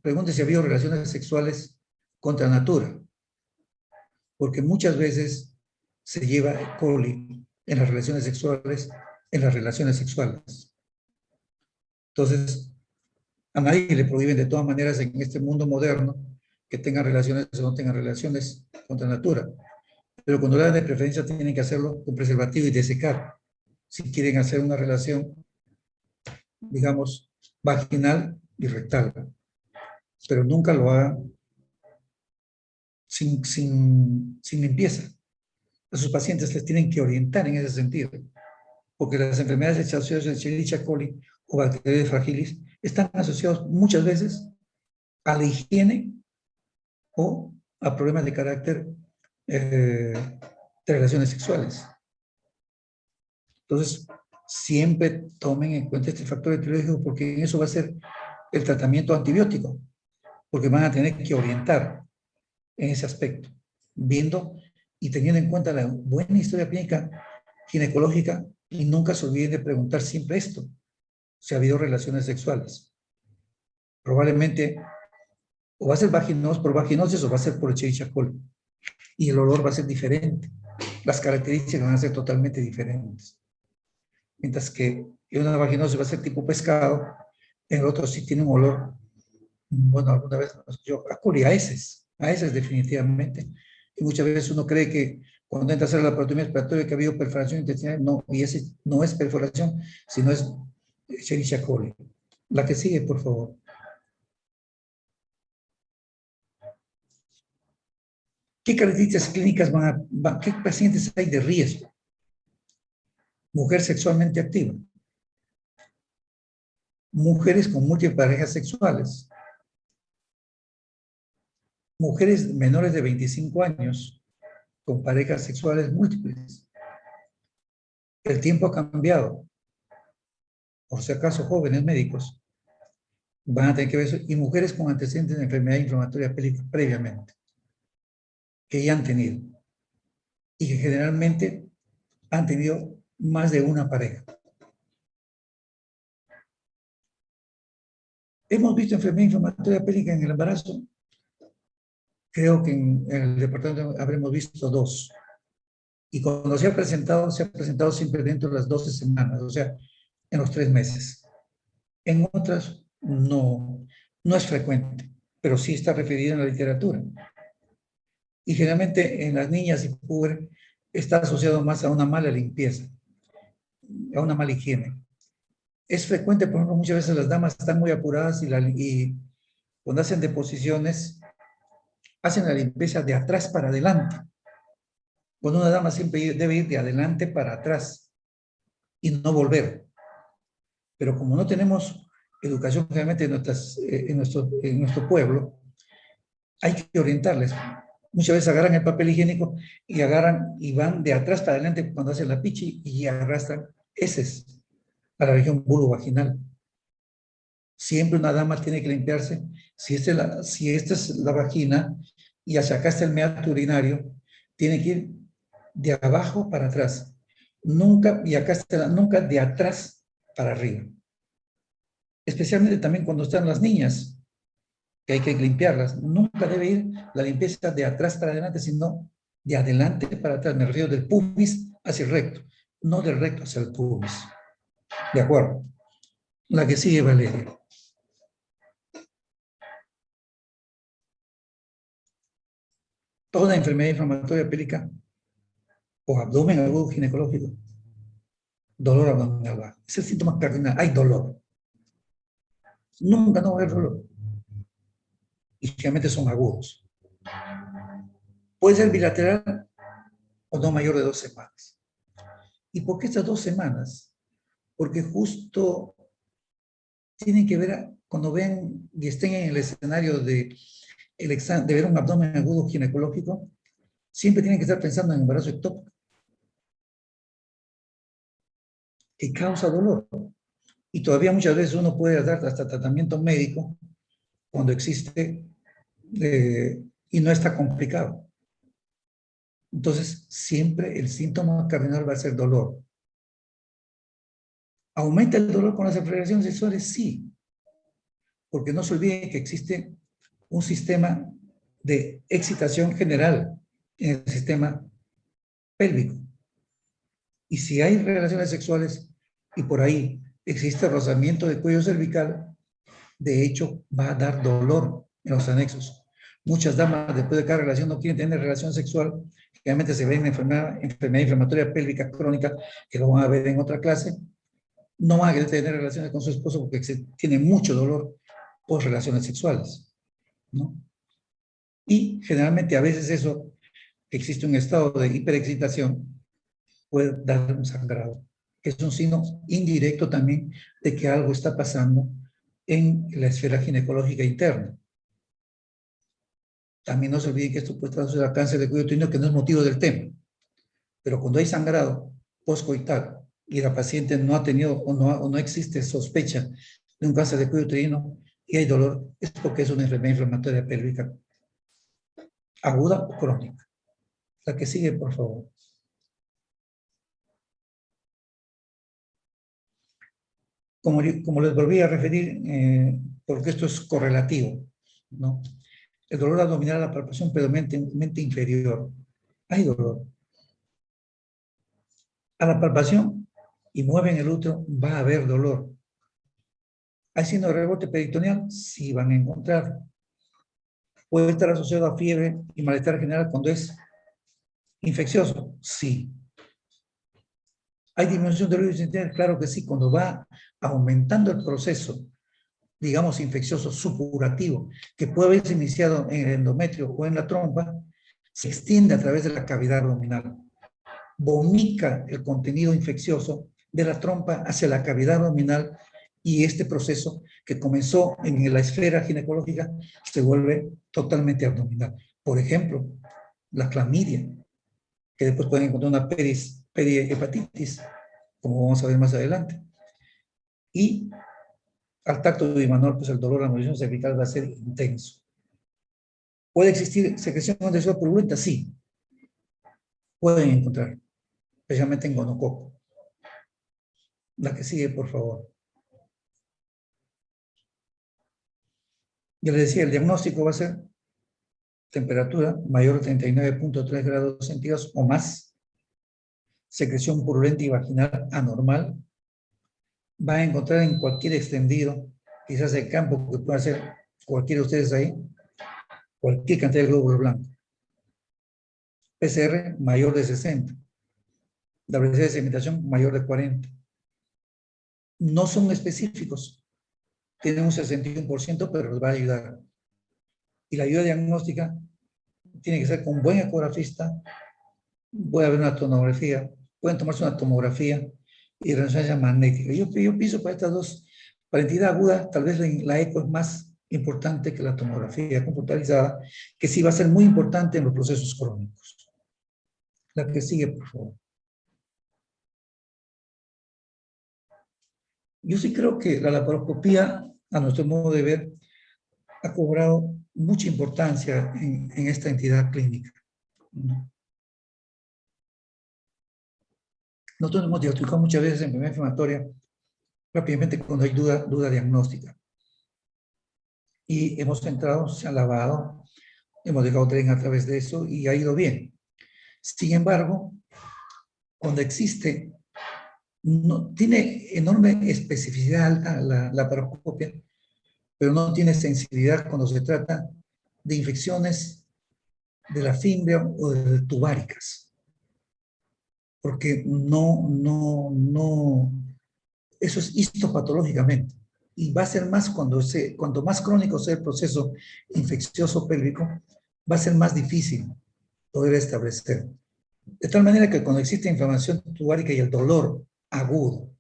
A: pregunten si ha habido relaciones sexuales contra natura, porque muchas veces se lleva E. coli en las relaciones sexuales, Entonces, a nadie le prohíben de todas maneras en este mundo moderno que tengan relaciones o no tengan relaciones contra natura. Pero cuando le dan de preferencia tienen que hacerlo con preservativo y desecar. Si quieren hacer una relación, digamos, vaginal y rectal. Pero nunca lo hagan sin limpieza. A sus pacientes les tienen que orientar en ese sentido. Porque las enfermedades asociadas a Escherichia coli o Bacteroides fragilis están asociadas muchas veces a la higiene o a problemas de carácter de relaciones sexuales. Entonces, siempre tomen en cuenta este factor etiológico porque en eso va a ser el tratamiento antibiótico, porque van a tener que orientar en ese aspecto, viendo y teniendo en cuenta la buena historia clínica ginecológica y nunca se olviden de preguntar siempre esto, si ha habido relaciones sexuales. Probablemente o va a ser por vaginosis o va a ser por Escherichia coli. Y el olor va a ser diferente. Las características van a ser totalmente diferentes. Mientras que en una vaginosis va a ser tipo pescado, en el otro sí tiene un olor, bueno, alguna vez yo, a coli, a heces definitivamente. Y muchas veces uno cree que cuando entra a hacer la laparotomía expiratoria que ha habido perforación intestinal, no, y ese no es perforación, sino es Escherichia coli. La que sigue, por favor. ¿Qué características clínicas qué pacientes hay de riesgo? Mujer sexualmente activa. Mujeres con múltiples parejas sexuales. Mujeres menores de 25 años con parejas sexuales múltiples. El tiempo ha cambiado. Por si acaso, jóvenes médicos van a tener que ver eso. Y mujeres con antecedentes de enfermedad inflamatoria previamente, que ya han tenido. Y que generalmente han tenido más de una pareja. Hemos visto enfermedad inflamatoria pélvica en el embarazo. Creo que en el departamento habremos visto 2. Y cuando se ha presentado siempre dentro de las 12 semanas, o sea, en los 3 meses. En otras no es frecuente, pero sí está referido en la literatura. Y generalmente en las niñas y pobres está asociado más a una mala limpieza, a una mala higiene. Es frecuente, por ejemplo, muchas veces las damas están muy apuradas y cuando hacen deposiciones, hacen la limpieza de atrás para adelante. Cuando una dama siempre debe ir de adelante para atrás y no volver. Pero como no tenemos educación realmente en nuestro pueblo, hay que orientarles. Muchas veces agarran el papel higiénico y agarran y van de atrás para adelante cuando hacen la pichi y arrastran heces a la región vulvovaginal. Siempre una dama tiene que limpiarse. Si esta es la vagina y hacia acá está el meato urinario, tiene que ir de abajo para atrás. Nunca, y acá está nunca de atrás para arriba. Especialmente también cuando están las niñas, que hay que limpiarlas. Nunca debe ir la limpieza de atrás para adelante, sino de adelante para atrás. Me refiero del pubis hacia el recto, no del recto hacia el pubis. ¿De acuerdo? La que sigue, Valeria. Toda enfermedad inflamatoria pélvica o abdomen agudo ginecológico, dolor abdominal bajo. Es el síntoma cardinal. Hay dolor. Nunca no va a haber dolor. Y generalmente son agudos. Puede ser bilateral o no mayor de 2 semanas. ¿Y por qué estas 2 semanas? Porque justo tienen que ver, cuando ven y estén en el escenario de ver un abdomen agudo ginecológico, siempre tienen que estar pensando en embarazo ectópico, que causa dolor. Y todavía muchas veces uno puede dar hasta tratamiento médico cuando existe y no está complicado. Entonces, siempre el síntoma cardinal va a ser dolor. ¿Aumenta el dolor con las relaciones sexuales? Sí. Porque no se olviden que existe un sistema de excitación general en el sistema pélvico. Y si hay relaciones sexuales y por ahí existe rozamiento de cuello cervical, de hecho va a dar dolor en los anexos. Muchas damas después de cada relación no quieren tener relación sexual, generalmente se ve en enfermedad inflamatoria pélvica crónica, que lo van a ver en otra clase, no van a querer tener relaciones con su esposo porque tiene mucho dolor por relaciones sexuales, ¿no? Y generalmente a veces eso, existe un estado de hiperexcitación, puede dar un sangrado. Es un signo indirecto también de que algo está pasando en la esfera ginecológica interna. También no se olviden que esto puede traducir cáncer de cuello uterino, que no es motivo del tema. Pero cuando hay sangrado postcoital y la paciente no ha tenido o no existe sospecha de un cáncer de cuello uterino y hay dolor, es porque es una enfermedad inflamatoria pélvica aguda o crónica. La que sigue, por favor. Como les volví a referir, porque esto es correlativo, ¿no? El dolor abdominal a la palpación predominantemente inferior. Hay dolor. A la palpación y mueven el útero, va a haber dolor. ¿Hay signo de rebote peritoneal? Sí, van a encontrar. ¿Puede estar asociado a fiebre y malestar general cuando es infeccioso? Sí. ¿Hay disminución de ruido intestinal? Claro que sí. Cuando va aumentando el proceso, digamos, infeccioso supurativo, que puede haberse iniciado en el endometrio o en la trompa, se extiende a través de la cavidad abdominal, vomita el contenido infeccioso de la trompa hacia la cavidad abdominal y este proceso que comenzó en la esfera ginecológica se vuelve totalmente abdominal. Por ejemplo, la clamidia, que después pueden encontrar una perihepatitis, como vamos a ver más adelante. Y al tacto bimanual, pues el dolor a la movilización cervical va a ser intenso. ¿Puede existir secreción de suero purulenta? Sí, pueden encontrar, especialmente en gonococo. La que sigue, por favor. Yo les decía, el diagnóstico va a ser temperatura mayor de 39.3 grados centígrados o más, secreción purulenta y vaginal anormal. Va a encontrar en cualquier extendido, quizás el campo que pueda ser cualquiera de ustedes ahí, cualquier cantidad de glóbulos blancos. PCR mayor de 60. La velocidad de sedimentación mayor de 40. No son específicos. Tienen un 61%, pero les va a ayudar. Y la ayuda diagnóstica tiene que ser con un buen ecografista. Puede haber una tomografía. Pueden tomarse una tomografía y resonancia magnética. Yo pienso para estas dos, para entidad aguda, tal vez la eco es más importante que la tomografía computarizada, que sí va a ser muy importante en los procesos crónicos. La que sigue, por favor. Yo sí creo que la laparoscopía, a nuestro modo de ver, ha cobrado mucha importancia en esta entidad clínica. Nosotros hemos diagnosticado muchas veces en enfermedad inflamatoria rápidamente cuando hay duda diagnóstica. Y hemos entrado, se ha lavado, hemos dejado tren a través de eso y ha ido bien. Sin embargo, cuando existe, no, tiene enorme especificidad alta la laparoscopia, pero no tiene sensibilidad cuando se trata de infecciones de la fimbria o de tubáricas. Porque eso es histopatológicamente. Y va a ser más cuanto más crónico sea el proceso infeccioso pélvico, va a ser más difícil poder establecer. De tal manera que cuando existe inflamación tubárica y el dolor agudo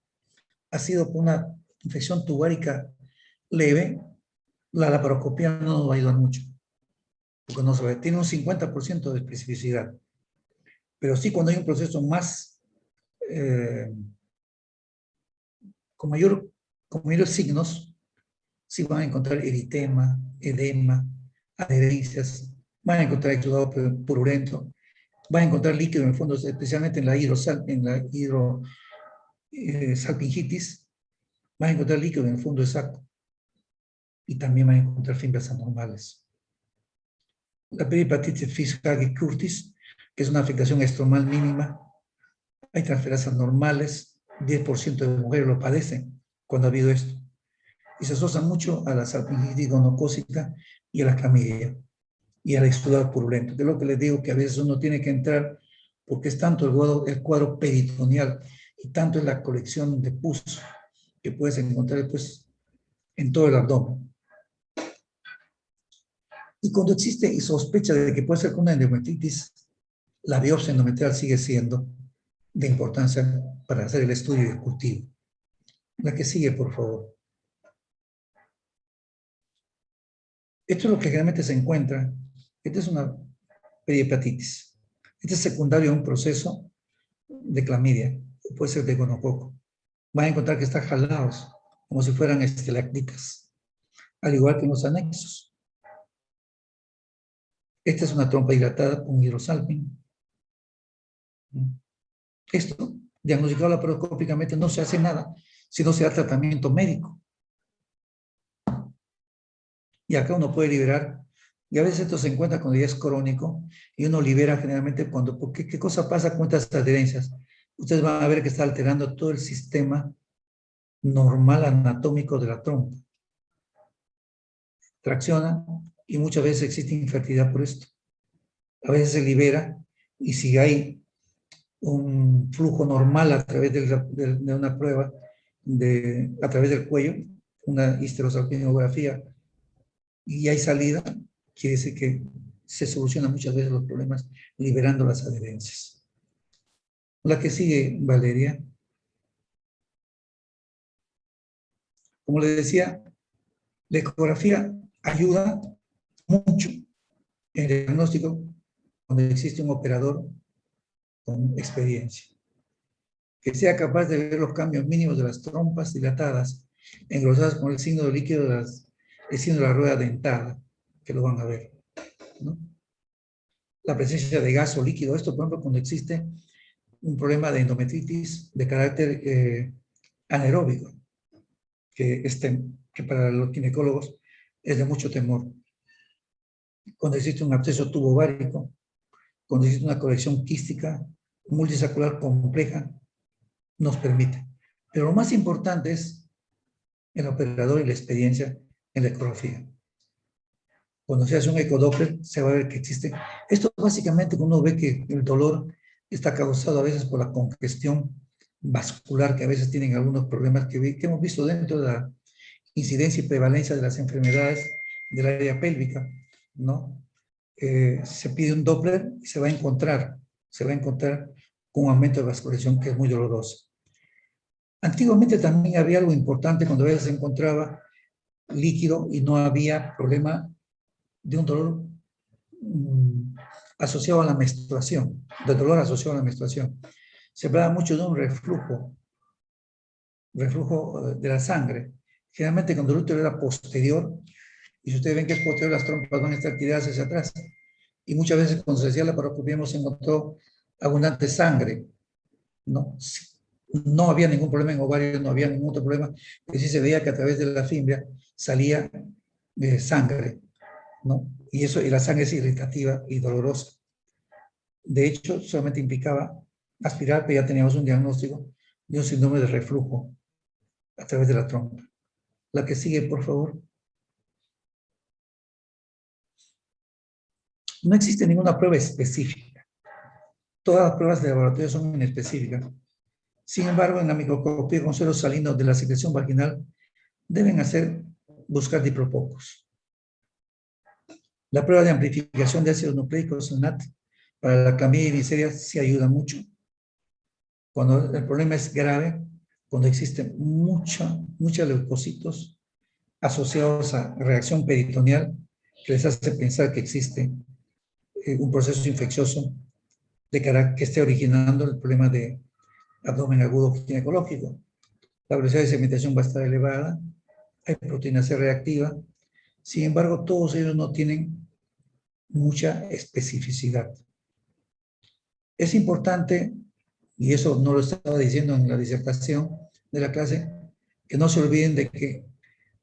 A: ha sido por una infección tubárica leve, la laparoscopía no nos va a ayudar mucho, porque no se ve, tiene un 50% de especificidad. Pero sí cuando hay un proceso más, con mayores signos, sí van a encontrar eritema, edema, adherencias, van a encontrar exudado purulento, van a encontrar líquido en el fondo, especialmente en la hidrosalpingitis, van a encontrar líquido en el fondo de saco. Y también van a encontrar fimbras anormales. La perihepatitis Fish-Hagi-Curtis, que es una afectación estromal mínima, hay transferasas normales, 10% de mujeres lo padecen cuando ha habido esto. Y se asocia mucho a la salpingitis gonocócica y a la clamidia y al exudado purulento. De lo que les digo que a veces uno tiene que entrar porque es tanto el cuadro peritoneal y tanto es la colección de pus que puedes encontrar pues, en todo el abdomen. Y cuando existe y sospecha de que puede ser una endometritis, la biopsia endometrial sigue siendo de importancia para hacer el estudio y el cultivo. La que sigue, por favor. Esto es lo que generalmente se encuentra. Esta es una perihepatitis. Este es secundario a un proceso de clamidia, puede ser de gonococo. Van a encontrar que están jalados, como si fueran estalactitas, al igual que en los anexos. Esta es una trompa dilatada con hidrosalpin. Esto, diagnosticado laparoscópicamente, no se hace nada, sino se da tratamiento médico. Y acá uno puede liberar, y a veces esto se encuentra cuando ya es crónico, y uno libera generalmente cuando, porque ¿qué cosa pasa con estas adherencias? Ustedes van a ver que está alterando todo el sistema normal anatómico de la trompa. Tracciona, y muchas veces existe infertilidad por esto. A veces se libera, y si hay un flujo normal a través de una prueba, a través del cuello, una histerosalpingografía, y hay salida, quiere decir que se solucionan muchas veces los problemas liberando las adherencias. La que sigue, Valeria. Como les decía, la ecografía ayuda mucho en el diagnóstico cuando existe un operador con experiencia, que sea capaz de ver los cambios mínimos de las trompas dilatadas, engrosadas con el signo de líquido el signo de la rueda dentada, que lo van a ver, ¿no? La presencia de gas o líquido, esto por ejemplo cuando existe un problema de endometritis de carácter anaeróbico, que para los ginecólogos es de mucho temor. Cuando existe un absceso tubovárico, cuando existe una colección quística multisarcular compleja, nos permite. Pero lo más importante es el operador y la experiencia en la ecografía. Cuando se hace un ecodoppler, se va a ver que existe. Esto básicamente uno ve que el dolor está causado a veces por la congestión vascular, que a veces tienen algunos problemas que hemos visto dentro de la incidencia y prevalencia de las enfermedades del área pélvica, ¿no? Se pide un Doppler y se va a encontrar con un aumento de vascularización que es muy doloroso. Antiguamente también había algo importante cuando a veces se encontraba líquido y no había problema de un dolor asociado a la menstruación, de dolor asociado a la menstruación. Se hablaba mucho de un reflujo de la sangre. Generalmente cuando el útero era posterior, y si ustedes ven que es posterior, las trompas van a estar tiradas hacia atrás. Y muchas veces cuando se hacía la paroscopía hemos encontrado abundante sangre, ¿no? No había ningún problema en ovarios, no había ningún otro problema, pero sí se veía que a través de la fimbria salía sangre, ¿no? Y la sangre es irritativa y dolorosa. De hecho, solamente implicaba aspirar, pero ya teníamos un diagnóstico de un síndrome de reflujo a través de la trompa. La que sigue, por favor. No existe ninguna prueba específica. Todas las pruebas de laboratorio son inespecíficas. Sin embargo, en la microscopía con suero salino de la secreción vaginal deben buscar diplopocos. La prueba de amplificación de ácidos nucleicos NAT para la clamidia y diseria sí ayuda mucho. Cuando el problema es grave, cuando existen muchos leucocitos asociados a reacción peritoneal que les hace pensar que existe un proceso infeccioso que esté originando el problema de abdomen agudo ginecológico. La velocidad de sedimentación va a estar elevada, hay proteína C reactiva, sin embargo, todos ellos no tienen mucha especificidad. Es importante, y eso no lo estaba diciendo en la disertación de la clase, que no se olviden de que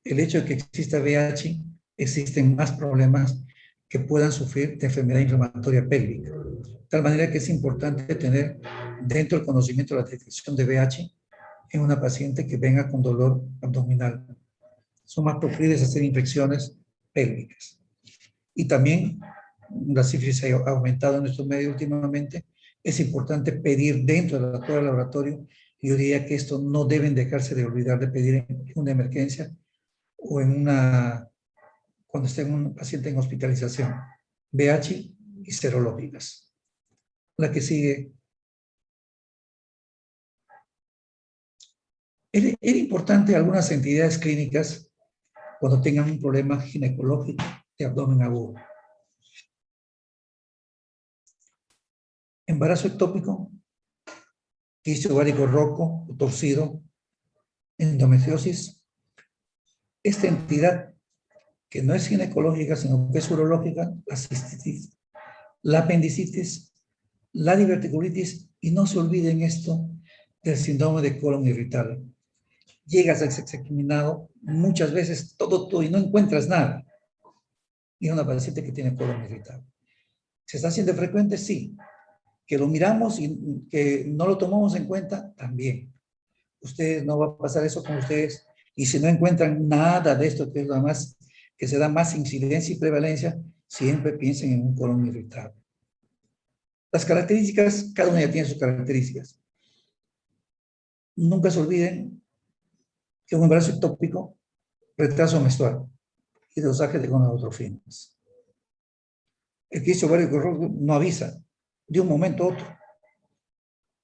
A: el hecho de que exista VIH, existen más problemas que puedan sufrir de enfermedad inflamatoria pélvica. De tal manera que es importante tener dentro del conocimiento la detección de VIH en una paciente que venga con dolor abdominal. Son más proclives a hacer infecciones pélvicas. Y también la sífilis ha aumentado en nuestro medio últimamente. Es importante pedir dentro del laboratorio. Yo diría que esto no deben dejarse de olvidar de pedir en una emergencia o cuando esté un paciente en hospitalización. VIH y serológicas. La que sigue. Era importante algunas entidades clínicas cuando tengan un problema ginecológico de abdomen agudo. Embarazo ectópico, quiste ovárico rojo o torcido, endometriosis. Esta entidad, que no es ginecológica, sino que es urológica, la cistitis, la apendicitis, la diverticulitis, y no se olviden esto del síndrome de colon irritable. Llegas al sexo examinado, muchas veces todo y no encuentras nada. Y una paciente que tiene colon irritable. ¿Se está haciendo frecuente? Sí. Que lo miramos y que no lo tomamos en cuenta, también. Ustedes, no va a pasar eso con ustedes. Y si no encuentran nada de esto, que es lo más, que se da más incidencia y prevalencia, siempre piensen en un colon irritable. Las características, cada una ya tiene sus características. Nunca se olviden que un embarazo ectópico, retraso menstrual y dosaje de gonadotrofinas. El quiste ovárico roto no avisa, de un momento a otro.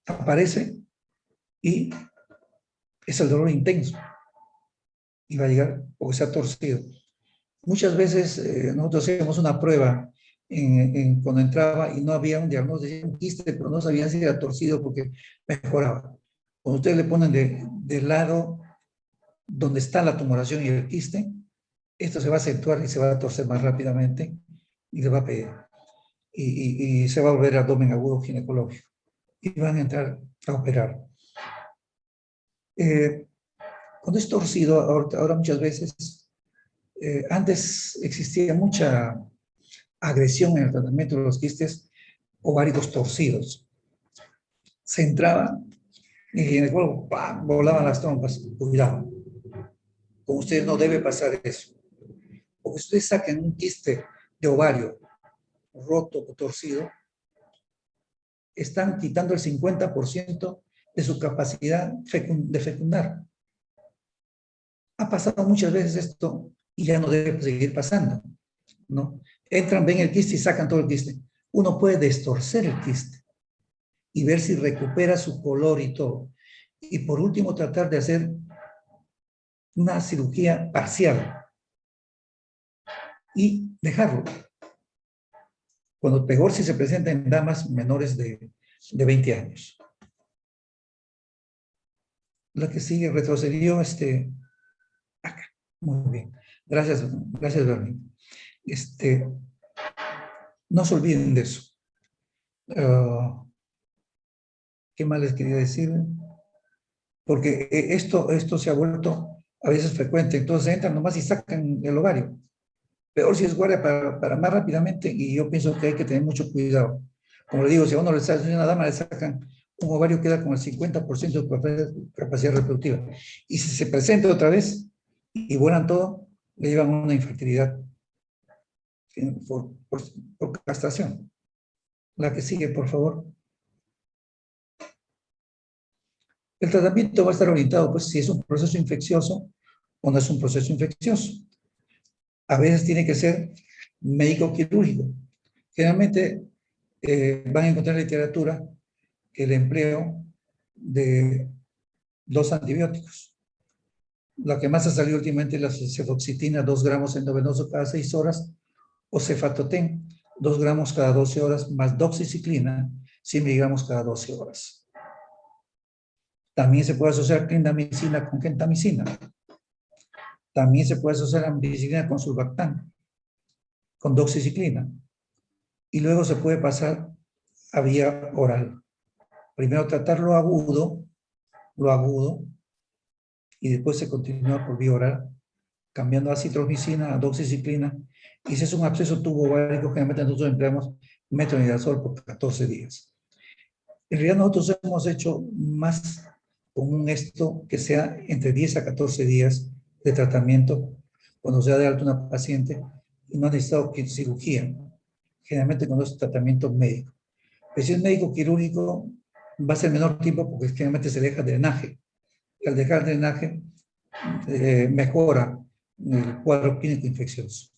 A: Aparece y es el dolor intenso y va a llegar porque se ha torcido. Muchas veces nosotros hacíamos una prueba cuando entraba y no había un diagnóstico, decía un quiste, pero no sabían si era torcido porque mejoraba. Cuando ustedes le ponen del lado donde está la tumoración y el quiste, esto se va a acentuar y se va a torcer más rápidamente y le va a pedir. Y se va a volver abdomen agudo ginecológico. Y van a entrar a operar. Cuando es torcido, ahora muchas veces, antes existía mucha agresión en el tratamiento de los quistes ováricos torcidos. Se entraba y el ginecólogo, ¡pam!, volaban las trompas. Cuidado, con ustedes no debe pasar eso. Porque si ustedes sacan un quiste de ovario roto o torcido, están quitando el 50% de su capacidad de fecundar. Ha pasado muchas veces esto y ya no debe seguir pasando, ¿no? Entran, ven el quiste y sacan todo el quiste. Uno puede destorcer el quiste y ver si recupera su color y todo. Y por último, tratar de hacer una cirugía parcial y dejarlo. Cuando peor si se presenta en damas menores de 20 años. La que sigue retrocedió acá. Muy bien. Gracias, Bernie. No se olviden de eso. ¿Qué más les quería decir? Porque esto se ha vuelto a veces frecuente. Entonces entran nomás y sacan el ovario. Peor si es guardia para más rápidamente, y yo pienso que hay que tener mucho cuidado. Como le digo, si a uno le sale a una dama, le sacan un ovario, queda con el 50% de capacidad reproductiva. Y si se presenta otra vez y vuelan todo, le llevan una infertilidad por castración. La que sigue, por favor. El tratamiento va a estar orientado, pues, si es un proceso infeccioso o no es un proceso infeccioso. A veces tiene que ser médico-quirúrgico. Generalmente van a encontrar en literatura el empleo de dos antibióticos. La que más ha salido últimamente es la cefoxitina, 2 gramos endovenoso cada 6 horas, o cefatoten, 2 gramos cada 12 horas, más doxiciclina, 100 miligramos cada 12 horas. También se puede asociar clindamicina con gentamicina. También se puede asociar ampicilina con surfactán, con doxiciclina. Y luego se puede pasar a vía oral. Primero tratar lo agudo, y después se continúa por vía oral, cambiando acitromicina a doxiciclina. Y si es un absceso tubo ovárico, generalmente nosotros empleamos metronidazol por 14 días. En realidad nosotros hemos hecho más común esto, que sea entre 10 a 14 días de tratamiento cuando se da de alta una paciente y no ha necesitado cirugía, generalmente cuando es tratamiento médico. Pero si es médico quirúrgico, va a ser menor tiempo porque generalmente se deja drenaje. Y al dejar drenaje, mejora el cuadro clínico infeccioso.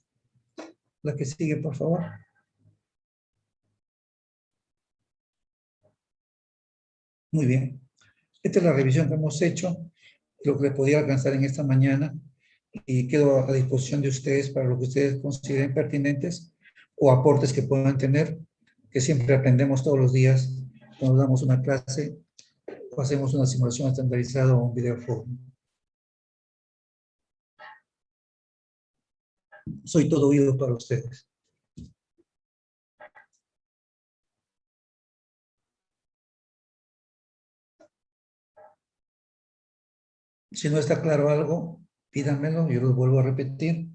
A: La que sigue, por favor. Muy bien. Esta es la revisión que hemos hecho, lo que les podía alcanzar en esta mañana, y quedo a disposición de ustedes para lo que ustedes consideren pertinentes o aportes que puedan tener, que siempre aprendemos todos los días cuando damos una clase o hacemos una simulación estandarizada o un video forum. Soy todo oído para ustedes. Si no está claro algo, pídanmelo, yo lo vuelvo a repetir.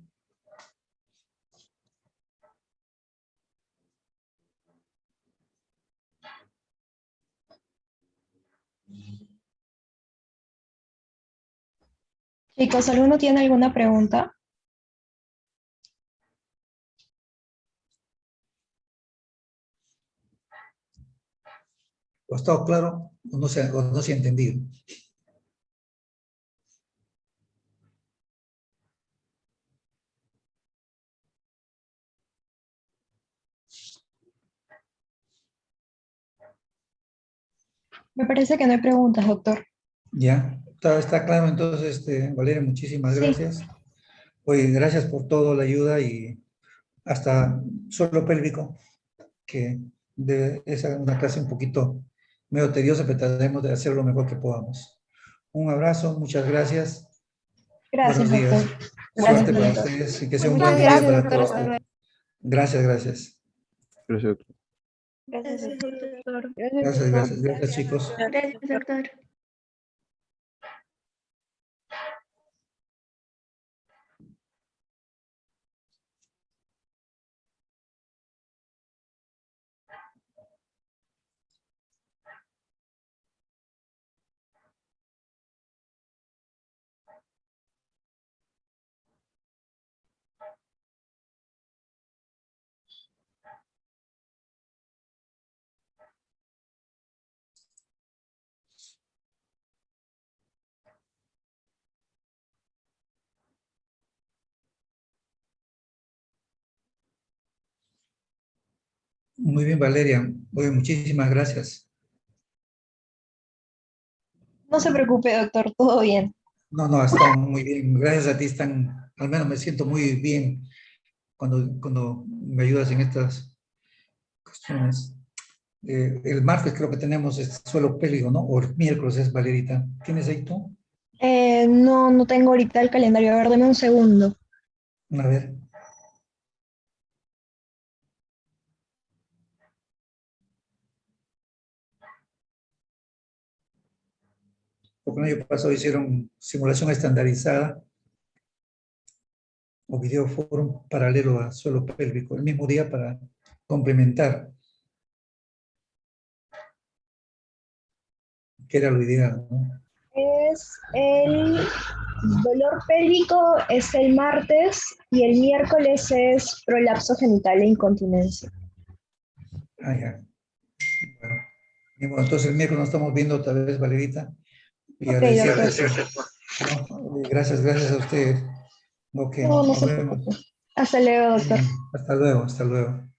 B: Chicos, ¿alguno tiene alguna pregunta?
A: ¿O ha estado claro o no se ha entendido?
B: Me parece que no hay preguntas, doctor.
A: Ya, está claro entonces, Valeria, muchísimas
B: Sí,
A: gracias. Oye, gracias por toda la ayuda y hasta suelo pélvico, que es una clase un poquito medio tediosa, pero trataremos de hacer lo mejor que podamos. Un abrazo, muchas gracias.
B: gracias,
A: Buenos días.
B: doctor. Buenos
A: Suerte para
B: días.
A: ustedes y que sea un
C: Muchas
A: buen día
C: gracias,
A: para
C: doctor.
A: todos.
C: Hasta luego.
A: Gracias, gracias.
D: Gracias, doctor.
C: Gracias, doctor.
A: Gracias, gracias, gracias, chicos.
C: Gracias, doctor.
A: Muy bien, Valeria. Oye, muchísimas gracias.
B: No se preocupe, doctor, todo bien.
A: No, no, ha estado muy bien. Gracias a ti al menos me siento muy bien cuando me ayudas en estas cuestiones. El martes creo que tenemos suelo pélvico, ¿no? O el miércoles es Valerita. ¿Tienes ahí tú?
B: No, no tengo ahorita el calendario. A ver, deme un segundo.
A: A ver. Porque el año pasado hicieron simulación estandarizada o video forum paralelo a suelo pélvico, el mismo día para complementar, que era lo ideal, ¿no?
B: Es el dolor pélvico es el martes y el miércoles es prolapso genital e incontinencia.
A: Ah, ya. Bueno, y bueno, entonces el miércoles nos estamos viendo otra vez, Valerita. Y
B: Ok,
A: agradecerte
B: doctor.
A: ¿no? Gracias, gracias a usted. Ok,
B: No, no
A: nos
B: se
A: vemos.
B: preocupe. Hasta luego, doctor.
A: Hasta luego, hasta luego.